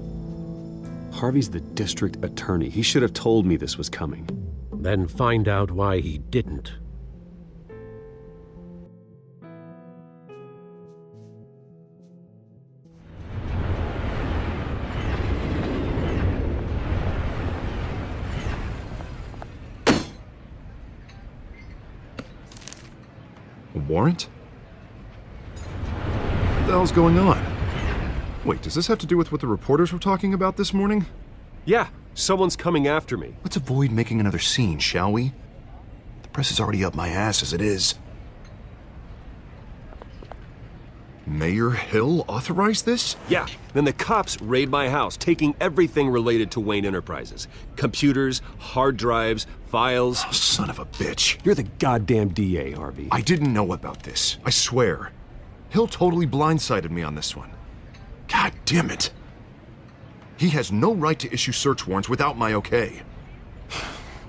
Harvey's the district attorney. He should have told me this was coming. Then find out why he didn't. A warrant? What the hell's going on? Wait, does this have to do with what the reporters were talking about this morning? Yeah, someone's coming after me. Let's avoid making another scene, shall we? The press is already up my ass as it is. Mayor Hill authorized this? Yeah, then the cops raid my house, taking everything related to Wayne Enterprises. Computers, hard drives, files. Oh, son of a bitch. You're the goddamn DA, Harvey. I didn't know about this. I swear. Hill totally blindsided me on this one. God damn it. He has no right to issue search warrants without my okay.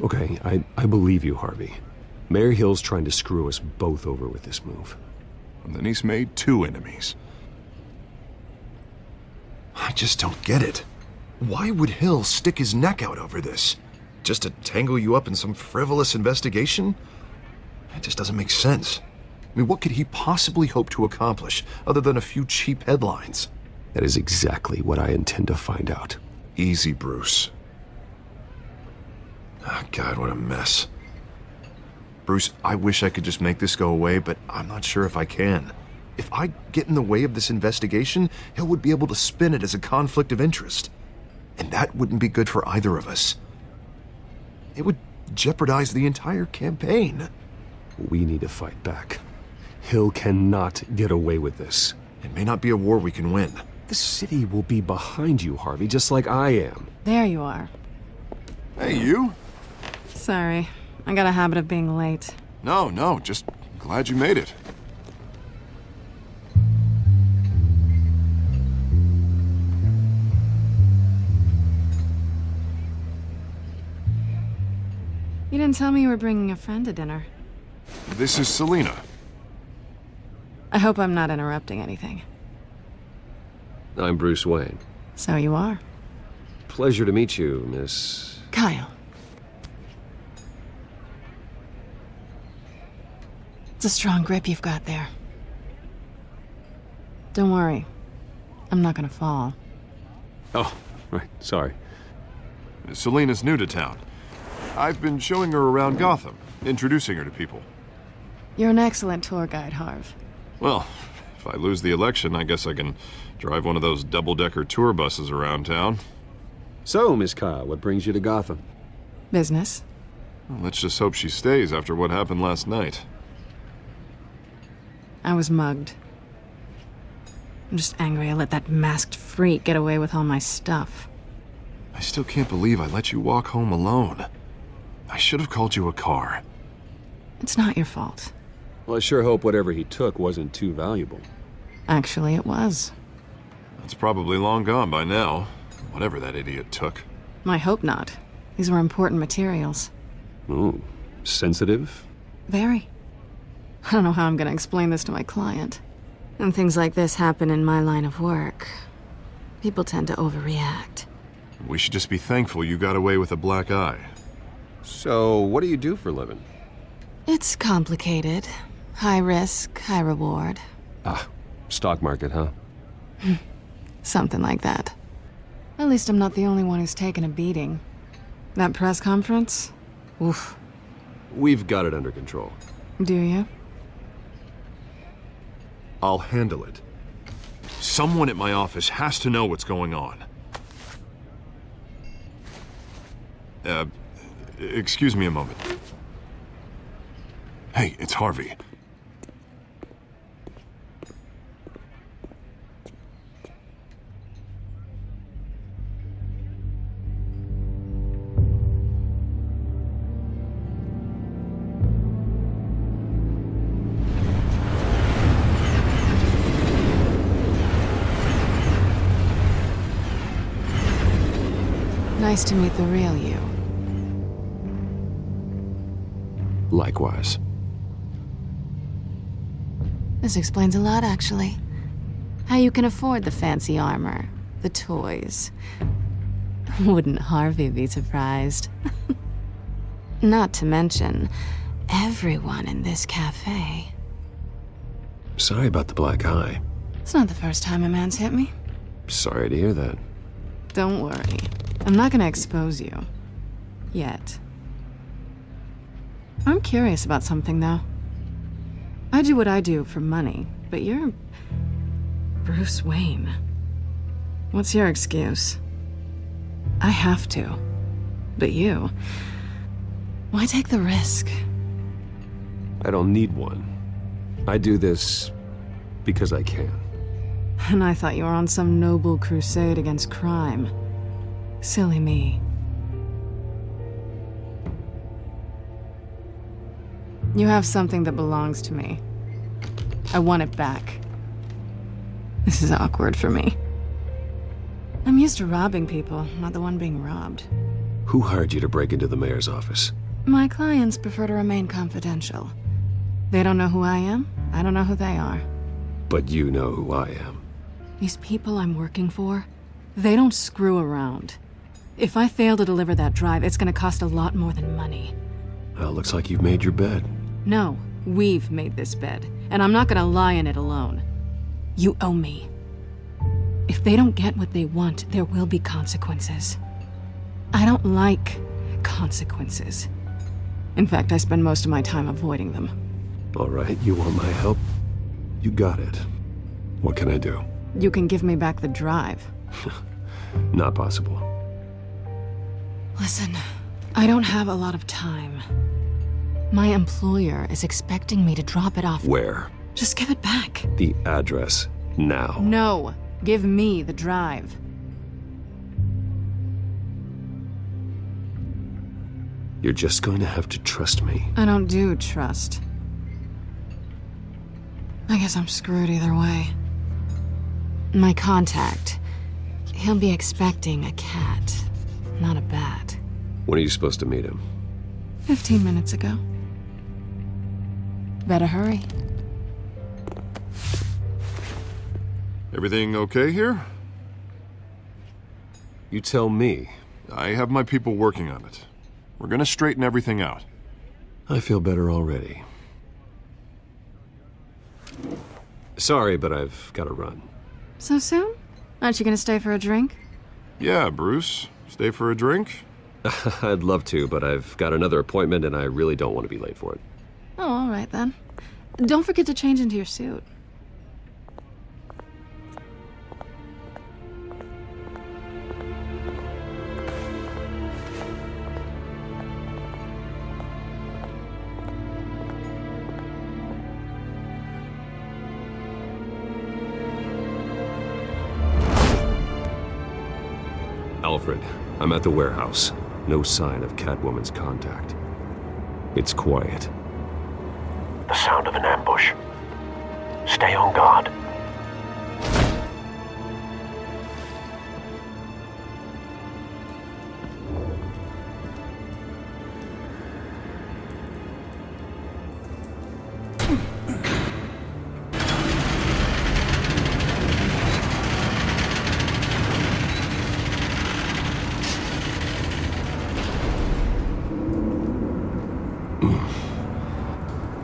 Okay, I believe you, Harvey. Mayor Hill's trying to screw us both over with this move. And then he's made 2 enemies. I just don't get it. Why would Hill stick his neck out over this? Just to tangle you up in some frivolous investigation? It just doesn't make sense. I mean, what could he possibly hope to accomplish other than a few cheap headlines? That is exactly what I intend to find out. Easy, Bruce. Oh, God, what a mess. Bruce, I wish I could just make this go away, but I'm not sure if I can. If I get in the way of this investigation, Hill would be able to spin it as a conflict of interest. And that wouldn't be good for either of us. It would jeopardize the entire campaign. We need to fight back. Hill cannot get away with this. It may not be a war we can win. The city will be behind you, Harvey, just like I am. There you are. Hey, you? Sorry. I got a habit of being late. No, just glad you made it. You didn't tell me you were bringing a friend to dinner. This is Selina. I hope I'm not interrupting anything. I'm Bruce Wayne. So you are. Pleasure to meet you, Miss... Kyle. It's a strong grip you've got there. Don't worry. I'm not gonna fall. Oh, right, sorry. Selina's new to town. I've been showing her around Gotham, introducing her to people. You're an excellent tour guide, Harv. Well, if I lose the election, I guess I can drive one of those double-decker tour buses around town. So, Miss Kyle, what brings you to Gotham? Business. Well, let's just hope she stays after what happened last night. I was mugged. I'm just angry I let that masked freak get away with all my stuff. I still can't believe I let you walk home alone. I should have called you a car. It's not your fault. Well, I sure hope whatever he took wasn't too valuable. Actually, it was. It's probably long gone by now, whatever that idiot took. I hope not. These were important materials. Ooh, sensitive? Very. I don't know how I'm gonna explain this to my client. And things like this happen in my line of work. People tend to overreact. We should just be thankful you got away with a black eye. So, what do you do for a living? It's complicated. High risk, high reward. Ah, stock market, huh? Something like that. At least I'm not the only one who's taken a beating. That press conference? Oof. We've got it under control. Do you? I'll handle it. Someone at my office has to know what's going on. Excuse me a moment. Hey, it's Harvey. Nice to meet the real you. Likewise. This explains a lot, actually. How you can afford the fancy armor, the toys. Wouldn't Harvey be surprised? Not to mention, everyone in this cafe. Sorry about the black eye. It's not the first time a man's hit me. Sorry to hear that. Don't worry. I'm not gonna expose you. Yet. I'm curious about something, though. I do what I do for money, but you're... Bruce Wayne. What's your excuse? I have to. But you... Why take the risk? I don't need one. I do this because I can. And I thought you were on some noble crusade against crime. Silly me. You have something that belongs to me. I want it back. This is awkward for me. I'm used to robbing people, not the one being robbed. Who hired you to break into the mayor's office? My clients prefer to remain confidential. They don't know who I am, I don't know who they are. But you know who I am. These people I'm working for, they don't screw around. If I fail to deliver that drive, it's gonna cost a lot more than money. Well, looks like you've made your bed. No, we've made this bed, and I'm not gonna lie in it alone. You owe me. If they don't get what they want, there will be consequences. I don't like consequences. In fact, I spend most of my time avoiding them. All right, you want my help? You got it. What can I do? You can give me back the drive. Not possible. Listen, I don't have a lot of time. My employer is expecting me to drop it off. Where? Just give it back. The address, now. No, give me the drive. You're just going to have to trust me. I don't do trust. I guess I'm screwed either way. My contact, he'll be expecting a cat, not a bat. When are you supposed to meet him? 15 minutes ago. Better hurry. Everything okay here? You tell me. I have my people working on it. We're gonna straighten everything out. I feel better already. Sorry, but I've got to run. So soon? Aren't you gonna stay for a drink? Yeah, Bruce. Stay for a drink? I'd love to, but I've got another appointment and I really don't want to be late for it. Oh, all right then. Don't forget to change into your suit. Alfred, I'm at the warehouse. No sign of Catwoman's contact. It's quiet. The sound of an ambush. Stay on guard.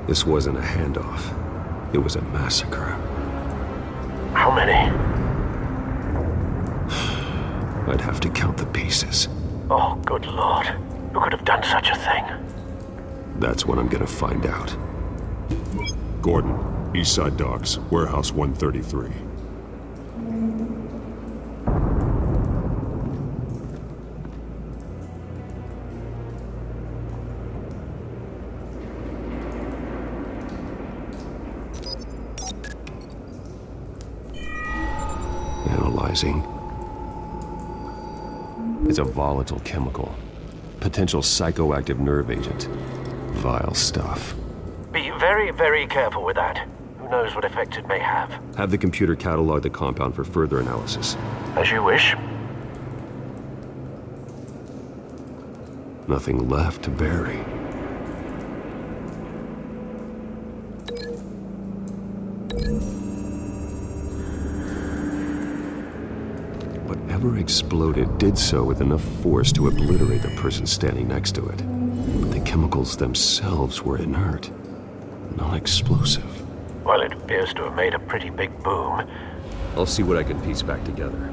This wasn't a handoff. It was a massacre. How many? I'd have to count the pieces. Oh, good lord. Who could have done such a thing? That's what I'm gonna find out. Gordon, Eastside Docks, Warehouse 133. Analyzing. It's a volatile chemical. Potential psychoactive nerve agent. Vile stuff. Be very, very careful with that. Who knows what effect it may have. Have the computer catalog the compound for further analysis. As you wish. Nothing left to bury. Whatever exploded did so with enough force to obliterate the person standing next to it. But the chemicals themselves were inert, non-explosive. Well, it appears to have made a pretty big boom. I'll see what I can piece back together.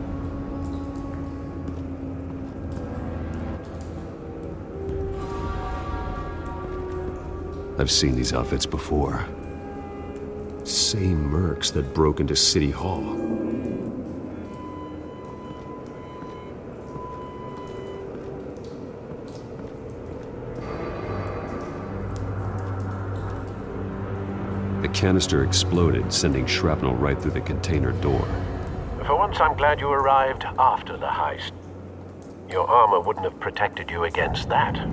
I've seen these outfits before. Same mercs that broke into City Hall. The canister exploded, sending shrapnel right through the container door. For once, I'm glad you arrived after the heist. Your armor wouldn't have protected you against that.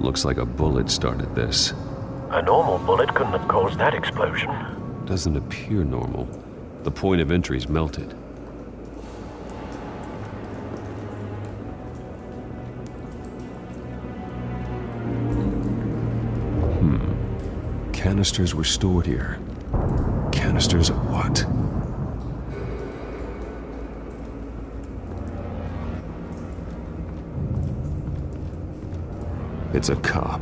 Looks like a bullet started this. A normal bullet couldn't have caused that explosion. Doesn't appear normal. The point of entry's melted. Canisters were stored here. Canisters of what? It's a cop.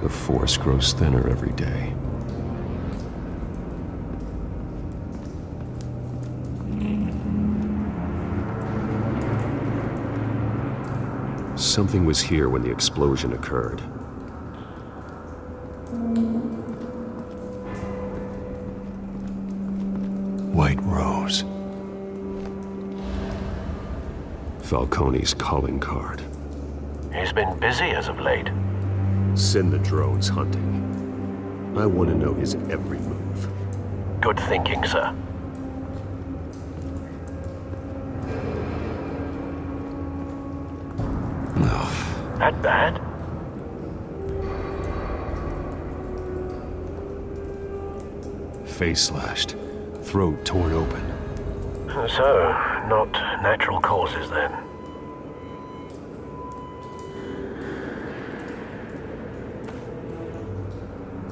The force grows thinner every day. Something was here when the explosion occurred. White Rose. Falcone's calling card. He's been busy as of late. Send the drones hunting. I want to know his every move. Good thinking, sir. No. That bad? Face slashed. Throat torn open. So, not natural causes then.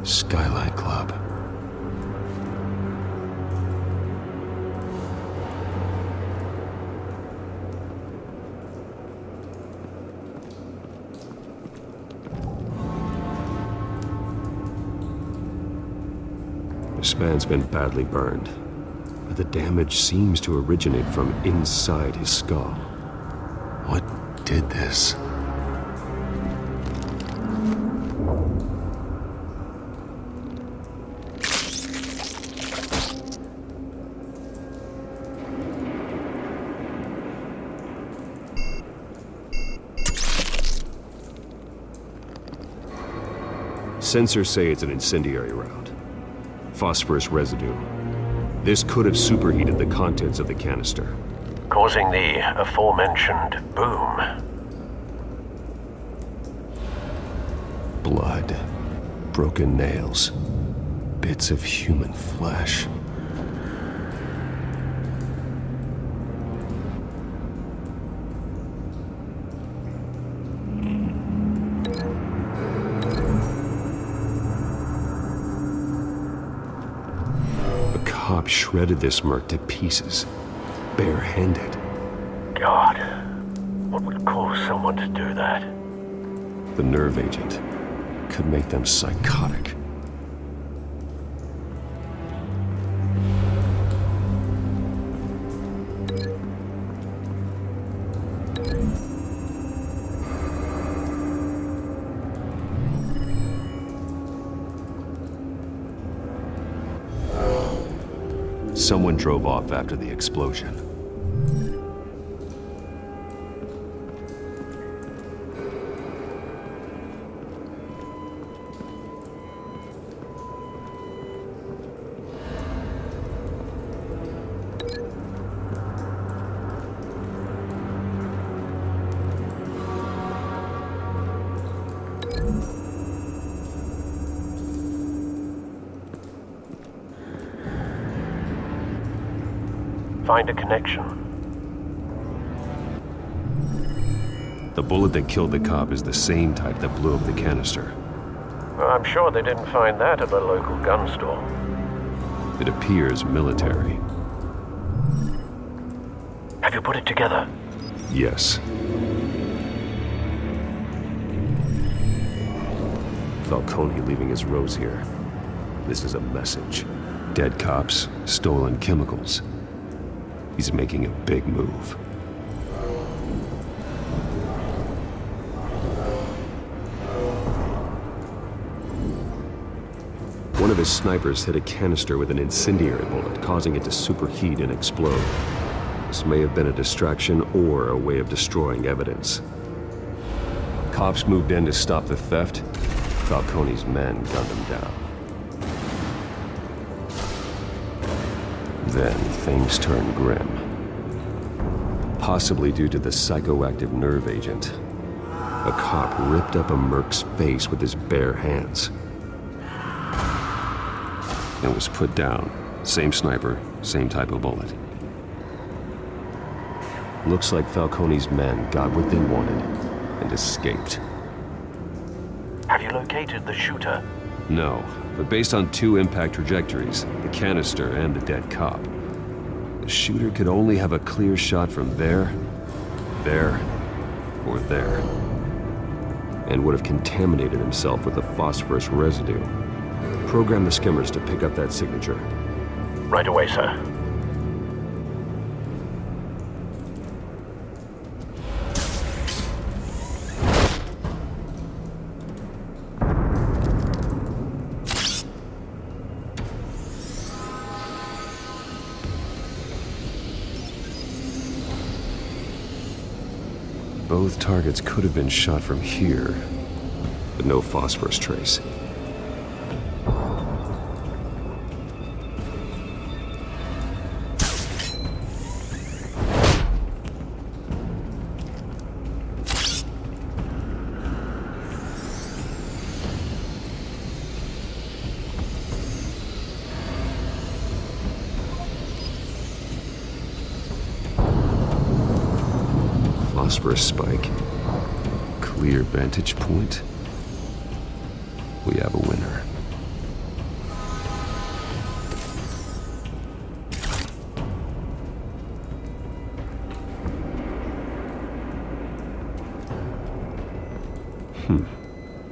Skyline Club. This man's been badly burned, but the damage seems to originate from inside his skull. What did this? Sensors say it's an incendiary round. Phosphorus residue. This could have superheated the contents of the canister, causing the aforementioned boom. Blood. Broken nails. Bits of human flesh. Cop shredded this merc to pieces, bare-handed. God, what would cause someone to do that? The nerve agent could make them psychotic. Someone drove off after the explosion. Find a connection. The bullet that killed the cop is the same type that blew up the canister. I'm sure they didn't find that at the local gun store. It appears military. Have you put it together? Yes. Falcone leaving his rose here. This is a message. Dead cops, stolen chemicals. He's making a big move. One of his snipers hit a canister with an incendiary bullet, causing it to superheat and explode. This may have been a distraction or a way of destroying evidence. Cops moved in to stop the theft. Falcone's men gunned him down. Then things turned grim. Possibly due to the psychoactive nerve agent. A cop ripped up a merc's face with his bare hands. And was put down. Same sniper, same type of bullet. Looks like Falcone's men got what they wanted and escaped. Have you located the shooter? No, but based on 2 impact trajectories, the canister and the dead cop, the shooter could only have a clear shot from there, or there, and would have contaminated himself with the phosphorus residue. Program the skimmers to pick up that signature. Right away, sir. Both targets could have been shot from here, but no phosphorus trace. Phosphorus spike. Clear vantage point. We have a winner.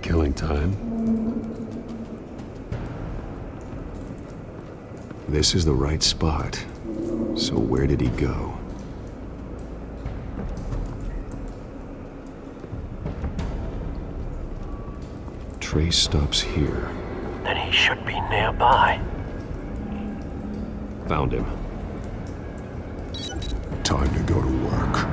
Killing time. This is the right spot. So where did he go? Trace stops here. Then he should be nearby. Found him. Time to go to work.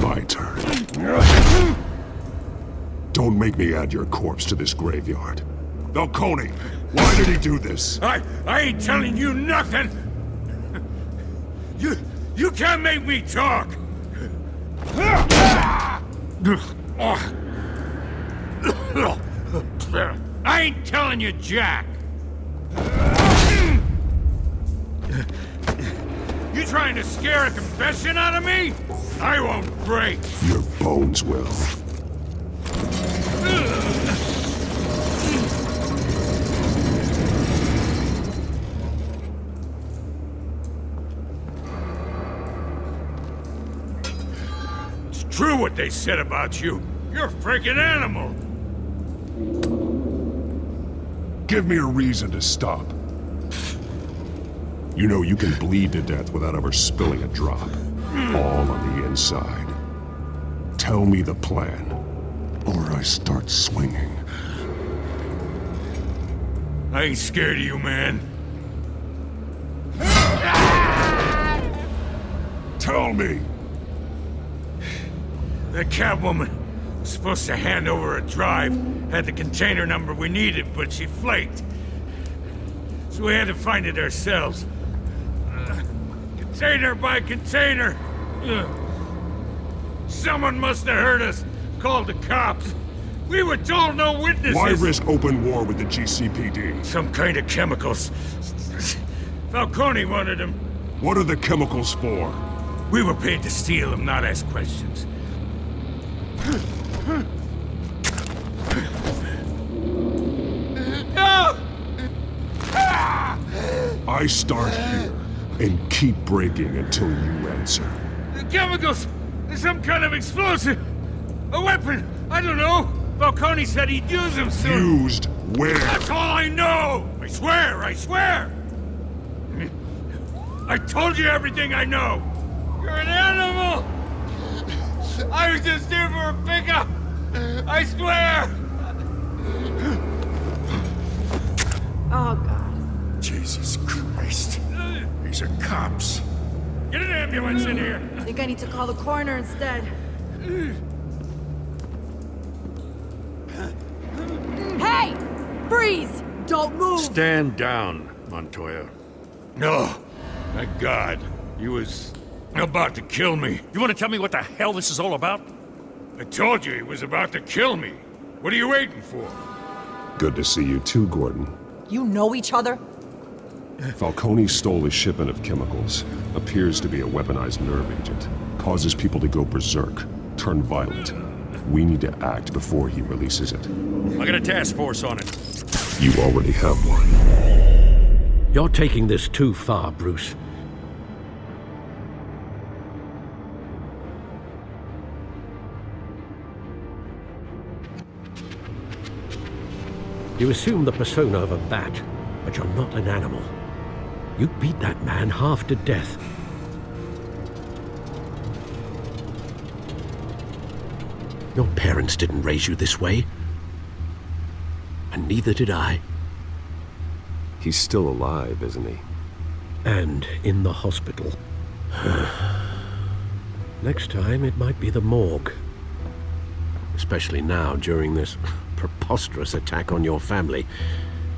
My turn. Don't make me add your corpse to this graveyard. Falcone, why did he do this? I ain't telling you nothing! You can't make me talk! I ain't telling you jack! You trying to scare a confession out of me? I won't break! Your bones will. True what they said about you. You're a freaking animal. Give me a reason to stop. You know you can bleed to death without ever spilling a drop. All on the inside. Tell me the plan, or I start swinging. I ain't scared of you, man. Tell me. The Catwoman was supposed to hand over a drive, had the container number we needed, but she flaked. so we had to find it ourselves. Container by container. Someone must have heard us, called the cops. We were told no witnesses. Why risk open war with the GCPD? Some kind of chemicals. Falcone wanted them. What are the chemicals for? We were paid to steal them, not ask questions. No! I start here and keep breaking until you answer. The chemicals! Some kind of explosive! A weapon! I don't know! Falcone said he'd use them soon! Used where? That's all I know! I swear! I swear! I told you everything I know! You're an animal! I was just here for a pickup! I swear! Oh, God. Jesus Christ. These are cops. Get an ambulance in here! I think I need to call the coroner instead. Hey! Freeze! Don't move! Stand down, Montoya. No. Thank God. He was about to kill me. You want to tell me what the hell this is all about? I told you he was about to kill me. What are you waiting for? Good to see you too, Gordon. You know each other? Falcone stole a shipment of chemicals. Appears to be a weaponized nerve agent. Causes people to go berserk, turn violent. We need to act before he releases it. I got a task force on it. You already have one. You're taking this too far, Bruce. You assume the persona of a bat, but you're not an animal. You beat that man half to death. Your parents didn't raise you this way. And neither did I. He's still alive, isn't he? And in the hospital. Next time, it might be the morgue. Especially now, during this preposterous attack on your family.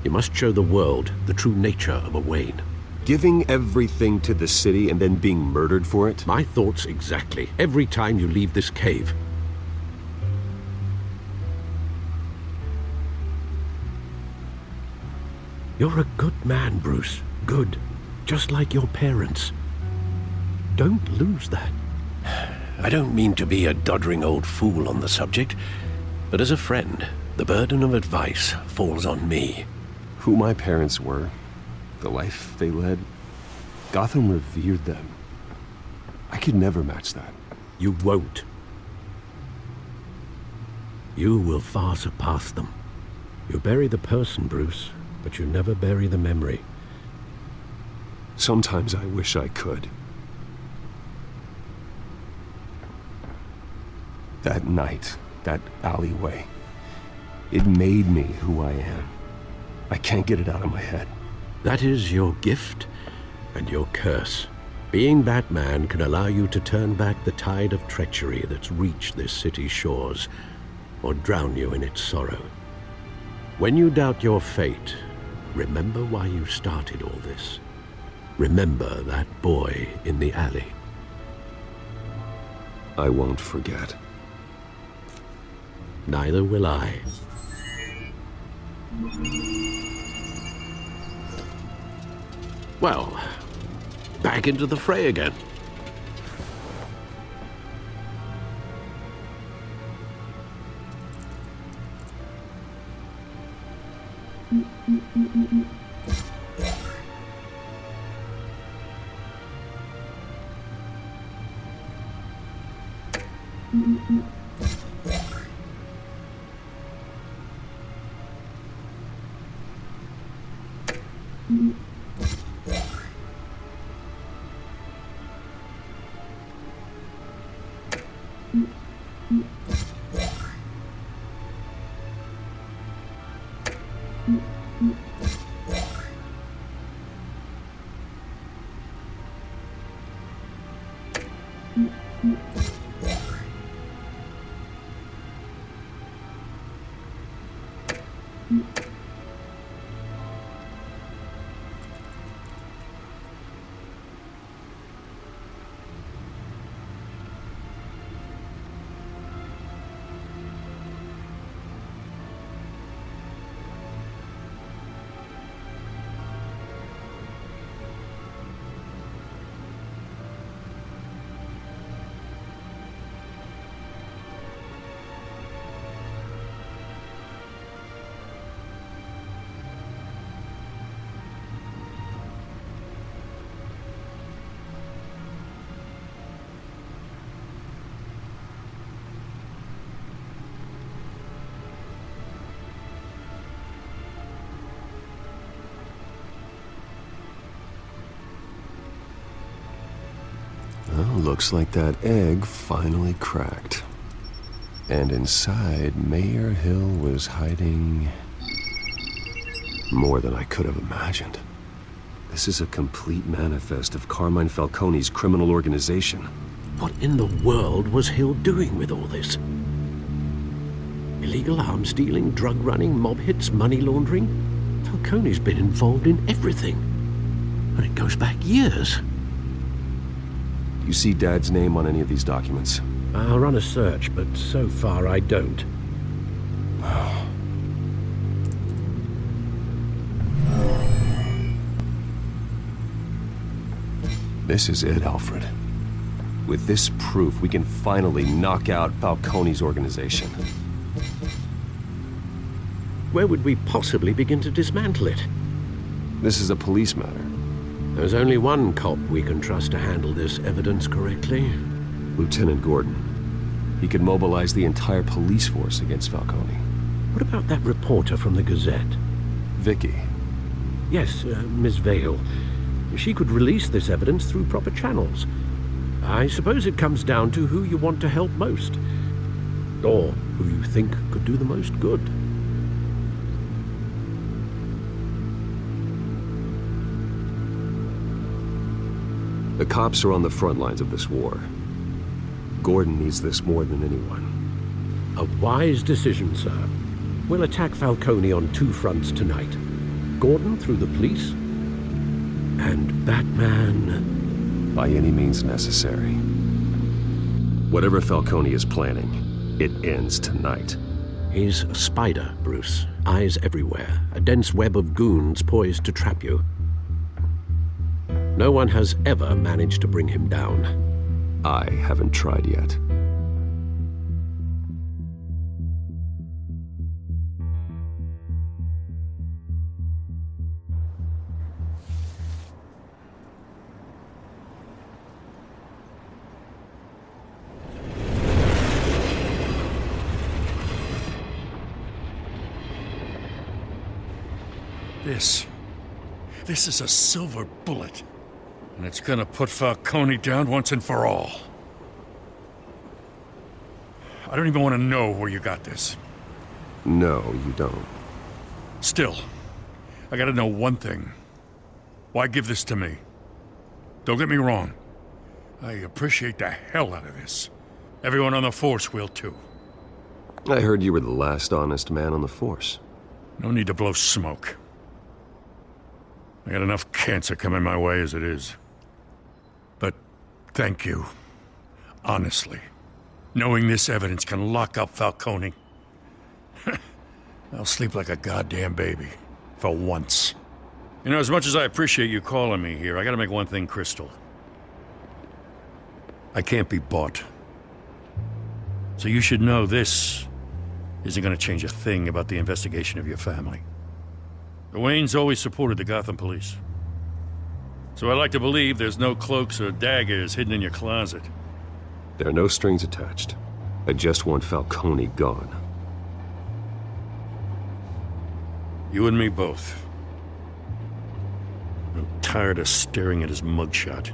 You must show the world the true nature of a Wayne. Giving everything to the city and then being murdered for it? My thoughts exactly. Every time you leave this cave. You're a good man, Bruce. Good. Just like your parents. Don't lose that. I don't mean to be a doddering old fool on the subject, but as a friend, the burden of advice falls on me. Who my parents were, the life they led, Gotham revered them. I could never match that. You won't. You will far surpass them. You bury the person, Bruce, but you never bury the memory. Sometimes I wish I could. That night, that alleyway, it made me who I am. I can't get it out of my head. That is your gift and your curse. Being Batman can allow you to turn back the tide of treachery that's reached this city's shores, or drown you in its sorrow. When you doubt your fate, remember why you started all this. Remember that boy in the alley. I won't forget. Neither will I. Well, back into the fray again. Looks like that egg finally cracked. And inside, Mayor Hill was hiding more than I could have imagined. This is a complete manifest of Carmine Falcone's criminal organization. What in the world was Hill doing with all this? Illegal arms dealing, drug running, mob hits, money laundering? Falcone's been involved in everything. And it goes back years. You see Dad's name on any of these documents? I'll run a search, but so far I don't. This is it, Alfred. With this proof, we can finally knock out Falcone's organization. Where would we possibly begin to dismantle it? This is a police matter. There's only one cop we can trust to handle this evidence correctly. Lieutenant Gordon. He could mobilize the entire police force against Falcone. What about that reporter from the Gazette? Vicky. Yes, Miss Vale. She could release this evidence through proper channels. I suppose it comes down to who you want to help most. Or who you think could do the most good. The cops are on the front lines of this war. Gordon needs this more than anyone. A wise decision, sir. We'll attack Falcone on two fronts tonight. Gordon through the police, and Batman... by any means necessary. Whatever Falcone is planning, it ends tonight. He's a spider, Bruce. Eyes everywhere. A dense web of goons poised to trap you. No one has ever managed to bring him down. I haven't tried yet. This is a silver bullet. And it's gonna put Falcone down once and for all. I don't even want to know where you got this. No, you don't. Still, I gotta know one thing. Why give this to me? Don't get me wrong. I appreciate the hell out of this. Everyone on the force will too. I heard you were the last honest man on the force. No need to blow smoke. I got enough cancer coming my way as it is. But thank you. Honestly. Knowing this evidence can lock up Falcone. I'll sleep like a goddamn baby. For once. You know, as much as I appreciate you calling me here, I gotta make one thing crystal. I can't be bought. So you should know this isn't gonna change a thing about the investigation of your family. The Waynes always supported the Gotham police. So I like to believe there's no cloaks or daggers hidden in your closet. There are no strings attached. I just want Falcone gone. You and me both. I'm tired of staring at his mugshot.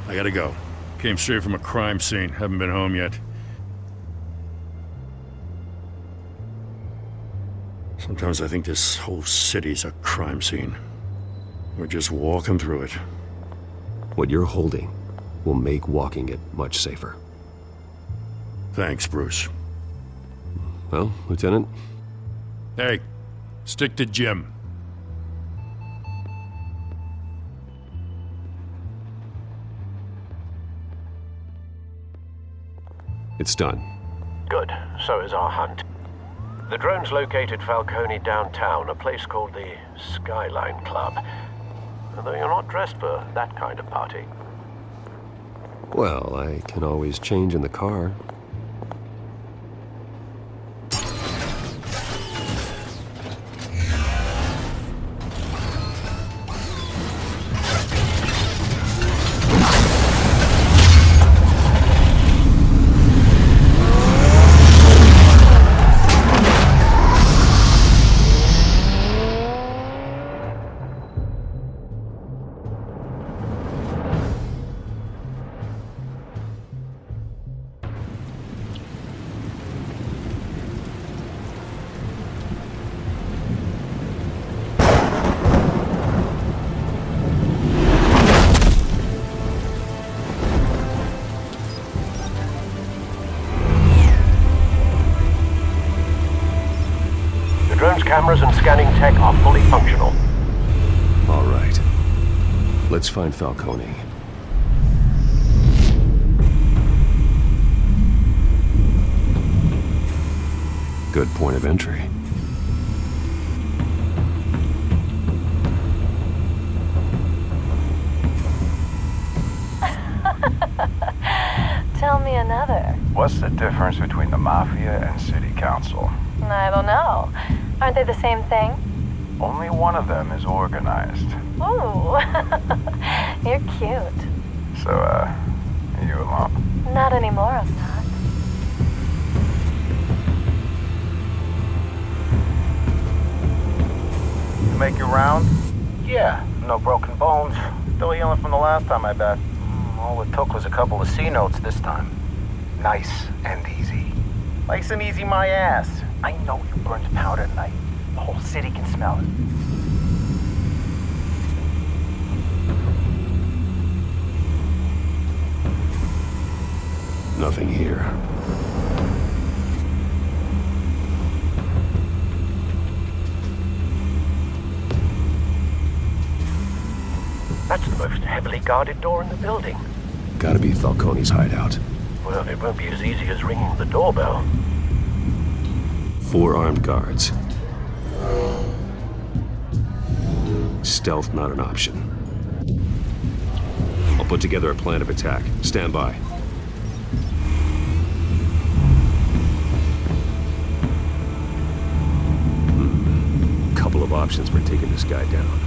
I gotta go. Came straight from a crime scene. Haven't been home yet. Sometimes I think this whole city's a crime scene. We're just walking through it. What you're holding will make walking it much safer. Thanks, Bruce. Well, Lieutenant? Hey, stick to Jim. It's done. Good. So is our hunt. The drones located Falcone downtown, a place called the Skyline Club. Although you're not dressed for that kind of party. Well, I can always change in the car. tech are fully functional. All right. Let's find Falcone. Good point of entry. Tell me another. What's the difference between the Mafia and City Council? I don't know. Aren't they the same thing? Only one of them is organized. Ooh, you're cute. So, are you alone? Not anymore, I'm not. You make your round? Yeah, no broken bones. Still healing from the last time, I bet. All it took was a couple of C notes this time. Nice and easy. Nice and easy my ass. I know you burned powder tonight. The whole city can smell it. Nothing here. That's the most heavily guarded door in the building. Gotta be Falcone's hideout. Well, it won't be as easy as ringing the doorbell. 4 armed guards. Stealth not an option. I'll put together a plan of attack. Stand by. Couple of options for taking this guy down.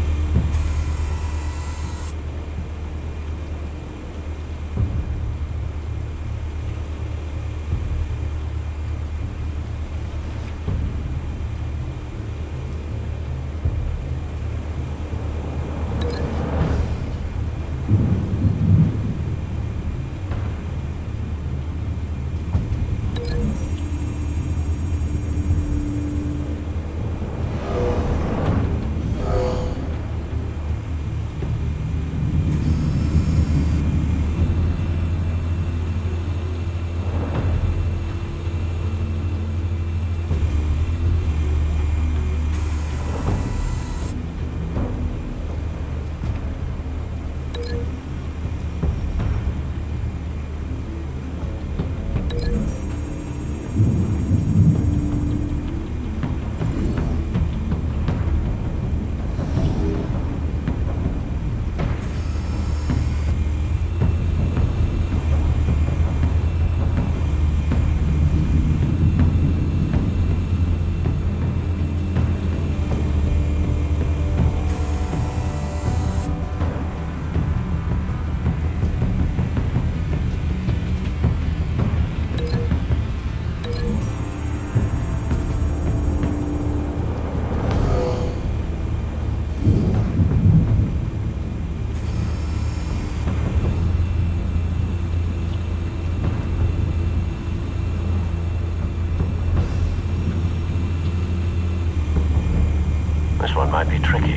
This one might be tricky.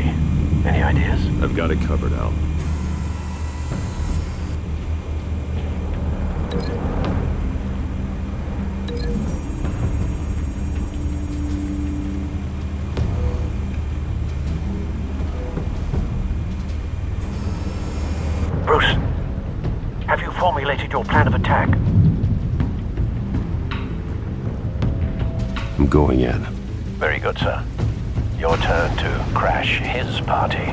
Any ideas? I've got it covered, Al. Bruce, have you formulated your plan of attack? I'm going in. Very good, sir. Your turn to crash his party.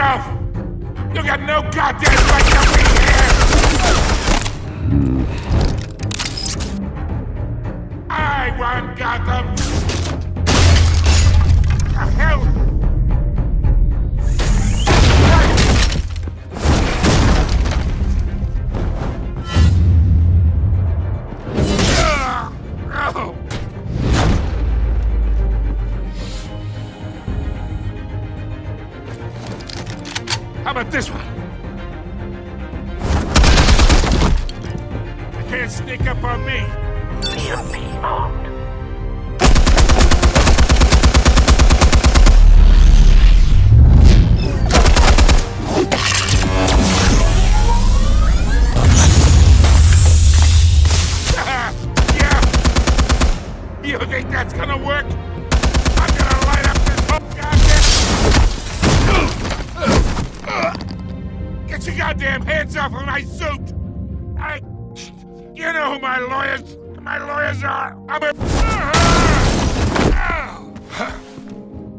yourself! You got no goddamn right to be here! I want Gotham! The hell? How about this one? You can't sneak up on me. EMP armed. Yeah. You think that's gonna work? I'm gonna light up this whole goddamn... Get your goddamn hands off of my suit! You know who my lawyers are!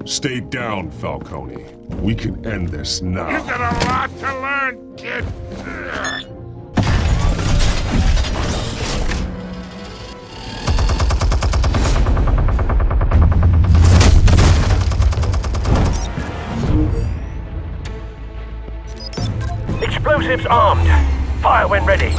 Stay down, Falcone. We can end this now. You've got a lot to learn, kid. Explosives armed. Fire when ready.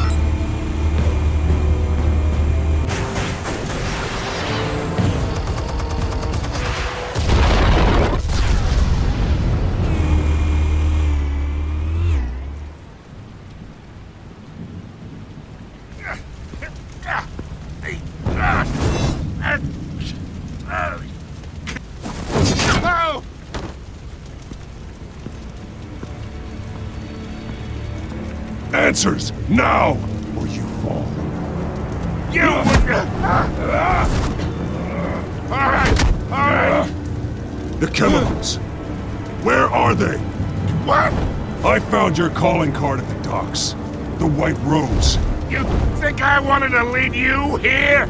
Answers, now, or you fall. You All right. The chemicals. Where are they? What? I found your calling card at the docks. The White Rose. You think I wanted to lead you here?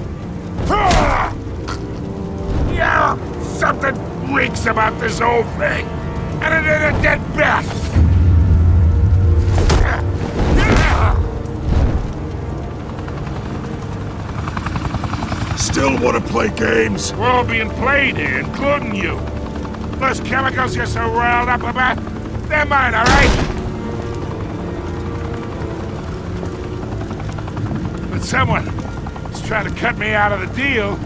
Yeah, something reeks about this whole thing. And it ain't a dead bat. Still want to play games? We're all being played here, including you. Those chemicals you're so riled up about, they're mine, all right? But someone is trying to cut me out of the deal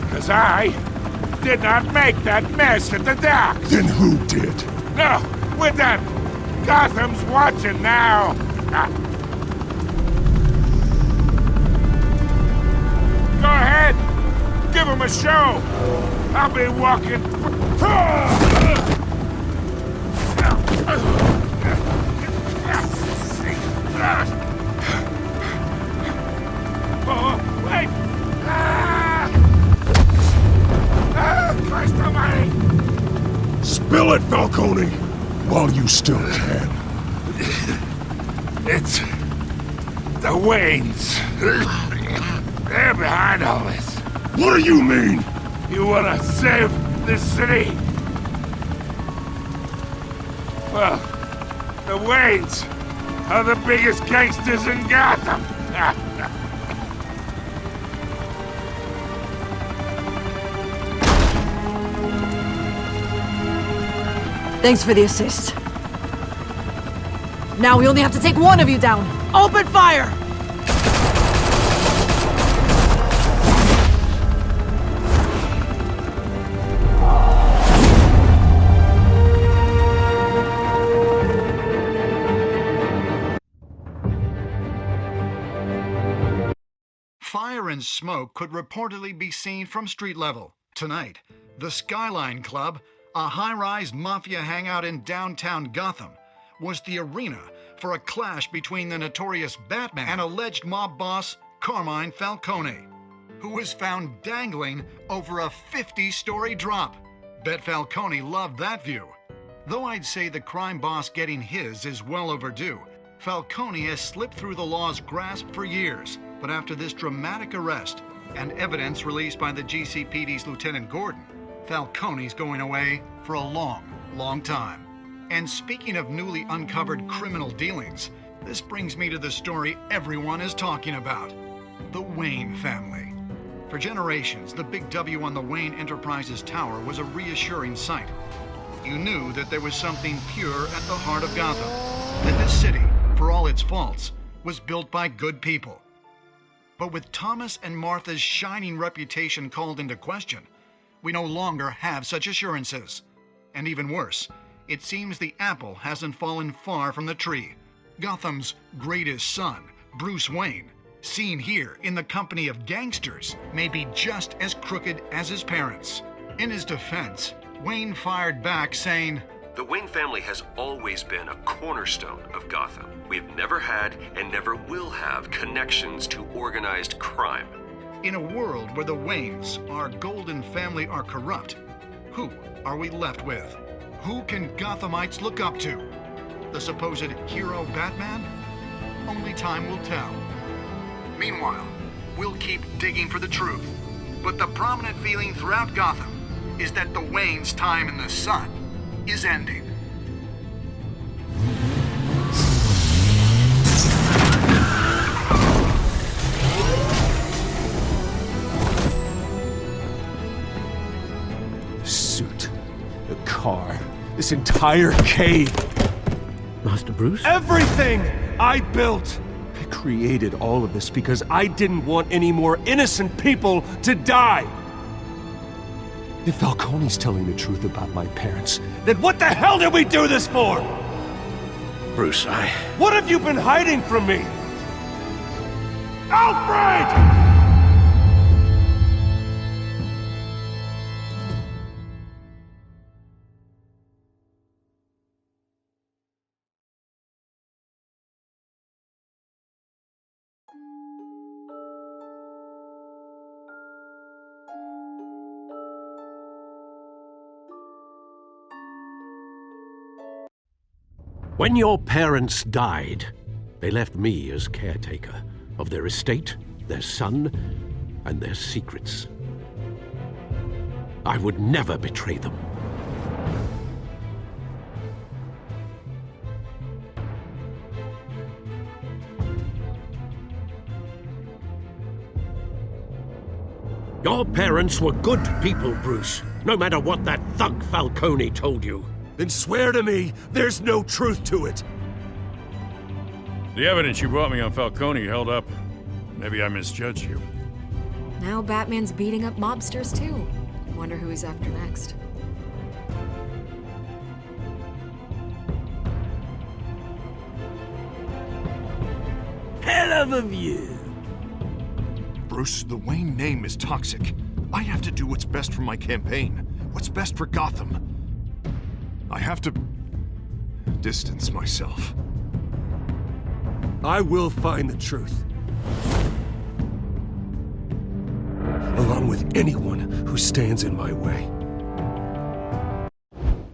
because I did not make that mess at the docks. Then who did? No, we're done. Gotham's watching now. Go ahead. Give him a show. I'll be walking. Oh, wait. Christ almighty. Spill it, Falcone, while you still can. It's the Waynes. They're behind all this. What do you mean? You want to save this city? Well, the Waynes are the biggest gangsters in Gotham. Thanks for the assist. Now we only have to take one of you down. Open fire! Fire and smoke could reportedly be seen from street level. Tonight, the Skyline Club, a high-rise mafia hangout in downtown Gotham, was the arena for a clash between the notorious Batman and alleged mob boss Carmine Falcone, who was found dangling over a 50-story drop. Bet Falcone loved that view. Though I'd say the crime boss getting his is well overdue, Falcone has slipped through the law's grasp for years. But after this dramatic arrest and evidence released by the GCPD's Lieutenant Gordon, Falcone's going away for a long, long time. And speaking of newly uncovered criminal dealings, this brings me to the story everyone is talking about. The Wayne family. For generations, the big W on the Wayne Enterprises tower was a reassuring sight. You knew that there was something pure at the heart of Gotham. That this city, for all its faults, was built by good people. But with Thomas and Martha's shining reputation called into question, we no longer have such assurances. And even worse, it seems the apple hasn't fallen far from the tree. Gotham's greatest son, Bruce Wayne, seen here in the company of gangsters, may be just as crooked as his parents. In his defense, Wayne fired back saying, "The Wayne family has always been a cornerstone of Gotham. We've never had and never will have connections to organized crime." In a world where the Waynes, our golden family, are corrupt, who are we left with? Who can Gothamites look up to? The supposed hero Batman? Only time will tell. Meanwhile, we'll keep digging for the truth. But the prominent feeling throughout Gotham is that the Waynes' time in the sun is ending. The suit, the car, this entire cave. Master Bruce? Everything I built! I created all of this because I didn't want any more innocent people to die! If Falcone's telling the truth about my parents, then what the hell did we do this for? Bruce, What have you been hiding from me? Alfred! When your parents died, they left me as caretaker of their estate, their son, and their secrets. I would never betray them. Your parents were good people, Bruce, no matter what that thug Falcone told you. Then swear to me there's no truth to it. The evidence you brought me on Falcone held up. Maybe I misjudged you. Now Batman's beating up mobsters too. Wonder who he's after next. Hell of a view. Bruce, the Wayne name is toxic. I have to do what's best for my campaign. What's best for Gotham. I have to distance myself. I will find the truth. Along with anyone who stands in my way.